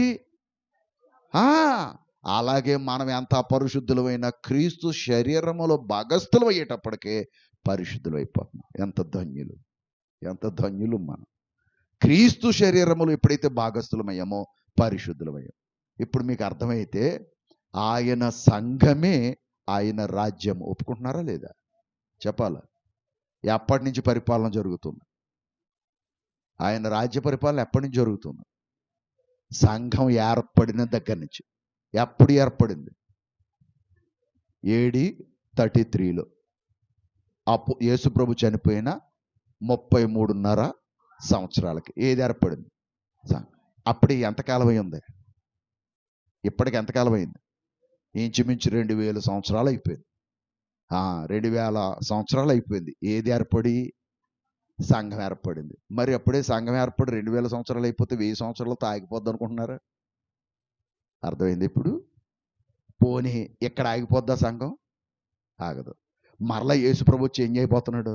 అలాగే మనం ఎంత అపరిశుద్ధులమైన క్రీస్తు శరీరములో భాగస్థులు అయ్యేటప్పటికే పరిశుద్ధులు అయిపోతున్నాం. ఎంత ధన్యులు! ఎంత ధన్యులు మనం. క్రీస్తు శరీరములు ఎప్పుడైతే భాగస్థులమయ్యామో పరిశుద్ధులమయ్యాం. ఇప్పుడు మీకు అర్థమైతే ఆయన సంఘమే ఆయన రాజ్యం. ఒప్పుకుంటున్నారా లేదా? చెప్పాలా? ఎప్పటి నుంచి పరిపాలన జరుగుతుంది? ఆయన రాజ్య పరిపాలన ఎప్పటి నుంచి జరుగుతుంది? సంఘం ఏర్పడిన దగ్గర నుంచి. ఎప్పుడు ఏర్పడింది? AD 33లో. యేసుప్రభు చనిపోయిన 33.5 సంవత్సరాలకి ఏది ఏర్పడింది? అప్పుడు ఎంతకాలం అయింది? ఇప్పటికి ఎంతకాలం అయింది? ఇంచుమించు 2000 సంవత్సరాలు అయిపోయింది. 2000 సంవత్సరాలు అయిపోయింది. ఏది ఏర్పడి? సంఘం ఏర్పడింది. మరి అప్పుడే సంఘం ఏర్పడి 2000 సంవత్సరాలు అయిపోతే 1000 సంవత్సరాలతో ఆగిపోద్ది అనుకుంటున్నారా? అర్థమైంది ఇప్పుడు? పోనీ ఇక్కడ ఆగిపోద్దా సంఘం? ఆగదు. మరలా యేసుప్రభు వచ్చి ఏం చేయబోతున్నాడు?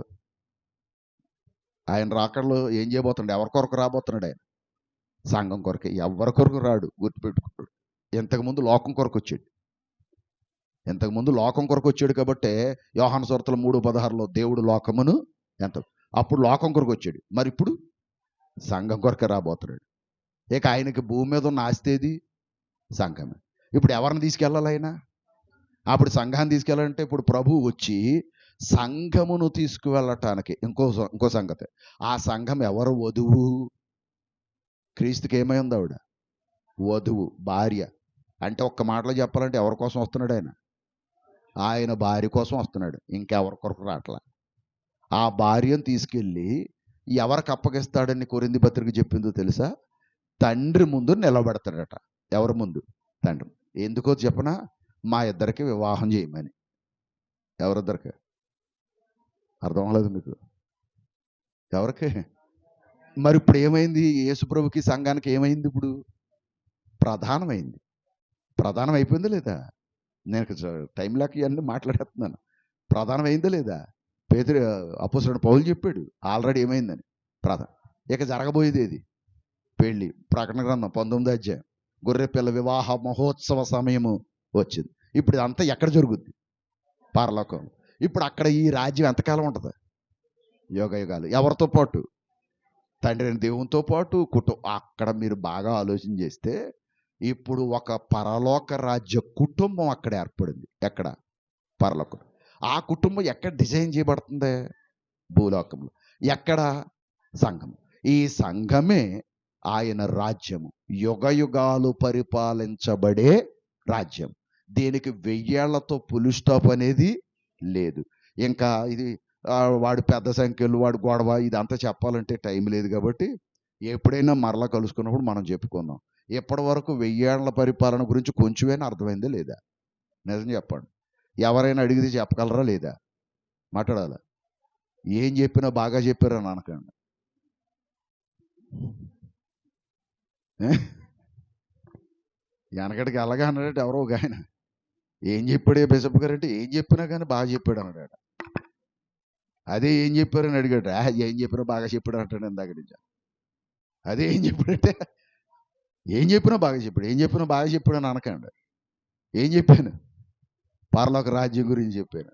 ఆయన రాకడలో ఏం చేయబోతున్నాడు? ఎవరి కొరకు రాబోతున్నాడు? ఆయన సంఘం కొరకే. ఎవరి కొరకు రాడు, గుర్తుపెట్టుకున్నాడు. ఇంతకుముందు లోకం కొరకు వచ్చాడు. ఇంతకుముందు లోకం కొరకు వచ్చాడు కాబట్టే యోహాను సువార్తలు 3:16లో దేవుడు లోకమును ఎంత, అప్పుడు లోకం కొరకు వచ్చాడు. మరి ఇప్పుడు సంఘం కొరకే రాబోతున్నాడు. ఇక ఆయనకి భూమి మీద ఉన్న ఆస్తి ఏది? సంఘమే. ఇప్పుడు ఎవరిని తీసుకెళ్ళాలి ఆయన? అప్పుడు సంఘాన్ని తీసుకెళ్ళాలంటే ఇప్పుడు ప్రభువు వచ్చి సంఘమును తీసుకువెళ్ళటానికి ఇంకో సంగతి. ఆ సంఘం ఎవరు? వధువు. క్రీస్తుకి ఏమై ఉంది ఆవిడ? వధువు, భార్య. అంటే ఒక్క మాటలో చెప్పాలంటే ఎవరి కోసం వస్తున్నాడు ఆయన? ఆయన భార్య కోసం వస్తున్నాడు. ఇంకెవరి కొరకు రావట్లా. ఆ భార్యను తీసుకెళ్ళి ఎవరికి అప్పగిస్తాడని కొరింథీ పత్రిక చెప్పిందో తెలుసా? తండ్రి ముందు నిలబెడతాడట. ఎవరి ముందు? తండ్రి. ఎందుకో చెప్పనా? మా ఇద్దరికి వివాహం చేయమని. ఎవరిద్దరికి? అర్థం అవ్వలేదు మీకు? ఎవరికి? మరి ఇప్పుడు ఏమైంది? యేసుప్రభుకి సంఘానికి ఏమైంది? ఇప్పుడు ప్రధానమైంది. ప్రధానం అయిపోయిందా లేదా? నేను టైం లేక ఇవన్నీ మాట్లాడేస్తున్నాను. ప్రధానం అయిందా లేదా? అపోస్తలుడైన పౌలు చెప్పాడు ఆల్రెడీ ఏమైందని. ఇక జరగబోయేది ఏది? పెళ్ళి. ప్రకటన గ్రంథం 19వ అధ్యాయం. గొర్రెపిల్ల వివాహ మహోత్సవ సమయము వచ్చింది. ఇప్పుడు ఇదంతా ఎక్కడ జరుగుద్ది? పరలోకం. ఇప్పుడు అక్కడ ఈ రాజ్యం ఎంతకాలం ఉంటుంది? యుగ యుగాలు. ఎవరితో పాటు? తండ్రి అయిన దేవునితో పాటు అక్కడ మీరు బాగా ఆలోచన చేస్తే ఇప్పుడు ఒక పరలోక రాజ్య కుటుంబం అక్కడ ఏర్పడింది. ఎక్కడ? పరలోకం. ఆ కుటుంబం ఎక్కడ డిజైన్ చేయబడుతుంది? భూలోకంలో. ఎక్కడ? సంఘం. ఈ సంఘమే ఆయన రాజ్యము. యుగ యుగాలు పరిపాలించబడే రాజ్యం. దీనికి 1000 ఏళ్లతో పులి స్టాప్ అనేది లేదు. ఇంకా ఇది వాడు పెద్ద సంఖ్యలు, వాడు గొడవ, ఇదంతా చెప్పాలంటే టైం లేదు కాబట్టి ఎప్పుడైనా మరలా కలుసుకున్నప్పుడు మనం చెప్పుకుందాం. ఇప్పటి వరకు 1000 ఏళ్ల పరిపాలన గురించి కొంచెమైనా అర్థమైందా లేదా? నిజం చెప్పండి. ఎవరైనా అడిగితే చెప్పగలరా లేదా? మాట్లాడాలా? ఏం చెప్పినా బాగా చెప్పారని అనకండి. వెనకటికి అలాగే అన్నాడంటే ఎవరో ఒక ఆయన ఏం చెప్పాడే బిషప్ గారు అంటే ఏం చెప్పినా కానీ బాగా చెప్పాడు అన్నాడు. అదే ఏం చెప్పారని అడిగాడు. ఏం చెప్పినా బాగా చెప్పాడు అంటాడు ఇందాక నుంచి. అదే ఏం చెప్పాడంటే ఏం చెప్పినా బాగా చెప్పాడు. ఏం చెప్పినా బాగా చెప్పాడు అని అనకండి. ఏం చెప్పాను? పరలోక రాజ్యం గురించి చెప్పాను,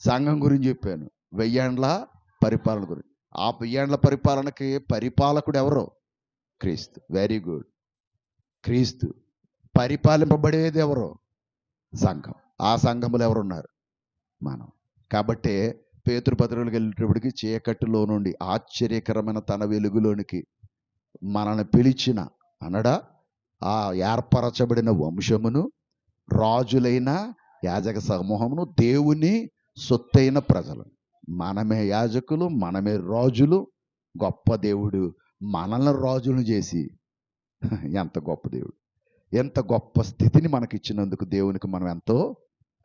సంఘం గురించి చెప్పాను, 1000 ఏండ్ల పరిపాలన గురించి. ఆ 1000 ఏండ్ల పరిపాలనకి పరిపాలకుడు ఎవరు? క్రీస్తు. Very good. క్రీస్తు. పరిపాలింపబడేది ఎవరు? సంఘం. ఆ సంఘములు ఎవరున్నారు? మనం. కాబట్టి పేతురు పత్రికలకు వెళ్ళేటప్పటికి చీకటిలో నుండి ఆశ్చర్యకరమైన తన వెలుగులోనికి మనల్ని పిలిచిన అనడా ఆ ఏర్పరచబడిన వంశమును, రాజులైన యాజక సమూహమును, దేవుని సొత్తైన ప్రజలు. మనమే యాజకులు, మనమే రాజులు. గొప్ప దేవుడు మనల్ని రాజులను చేసి, ఎంత గొప్ప దేవుడు! ఎంత గొప్ప స్థితిని మనకిచ్చినందుకు దేవునికి మనం ఎంతో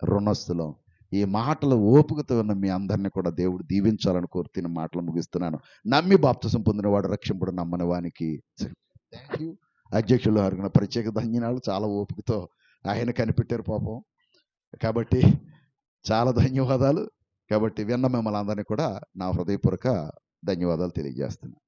రుణస్థులం. ఈ మాటలు ఓపికతో ఉన్న మీ అందరినీ కూడా దేవుడు దీవించాలని కోరుతున్న మాటలు ముగిస్తున్నాను. నమ్మి బాప్తిసం పొందినవాడు రక్షింపుడు, నమ్మని వానికి థ్యాంక్ యూ. అధ్యక్షులు అరుగున ప్రత్యేక ధన్యనాలు. చాలా ఓపికతో ఆయన కనిపెట్టారు పాపం. కాబట్టి చాలా ధన్యవాదాలు. కాబట్టి విన్న మిమ్మల్ని అందరినీ కూడా నా హృదయపూర్వక ధన్యవాదాలు తెలియజేస్తున్నాను.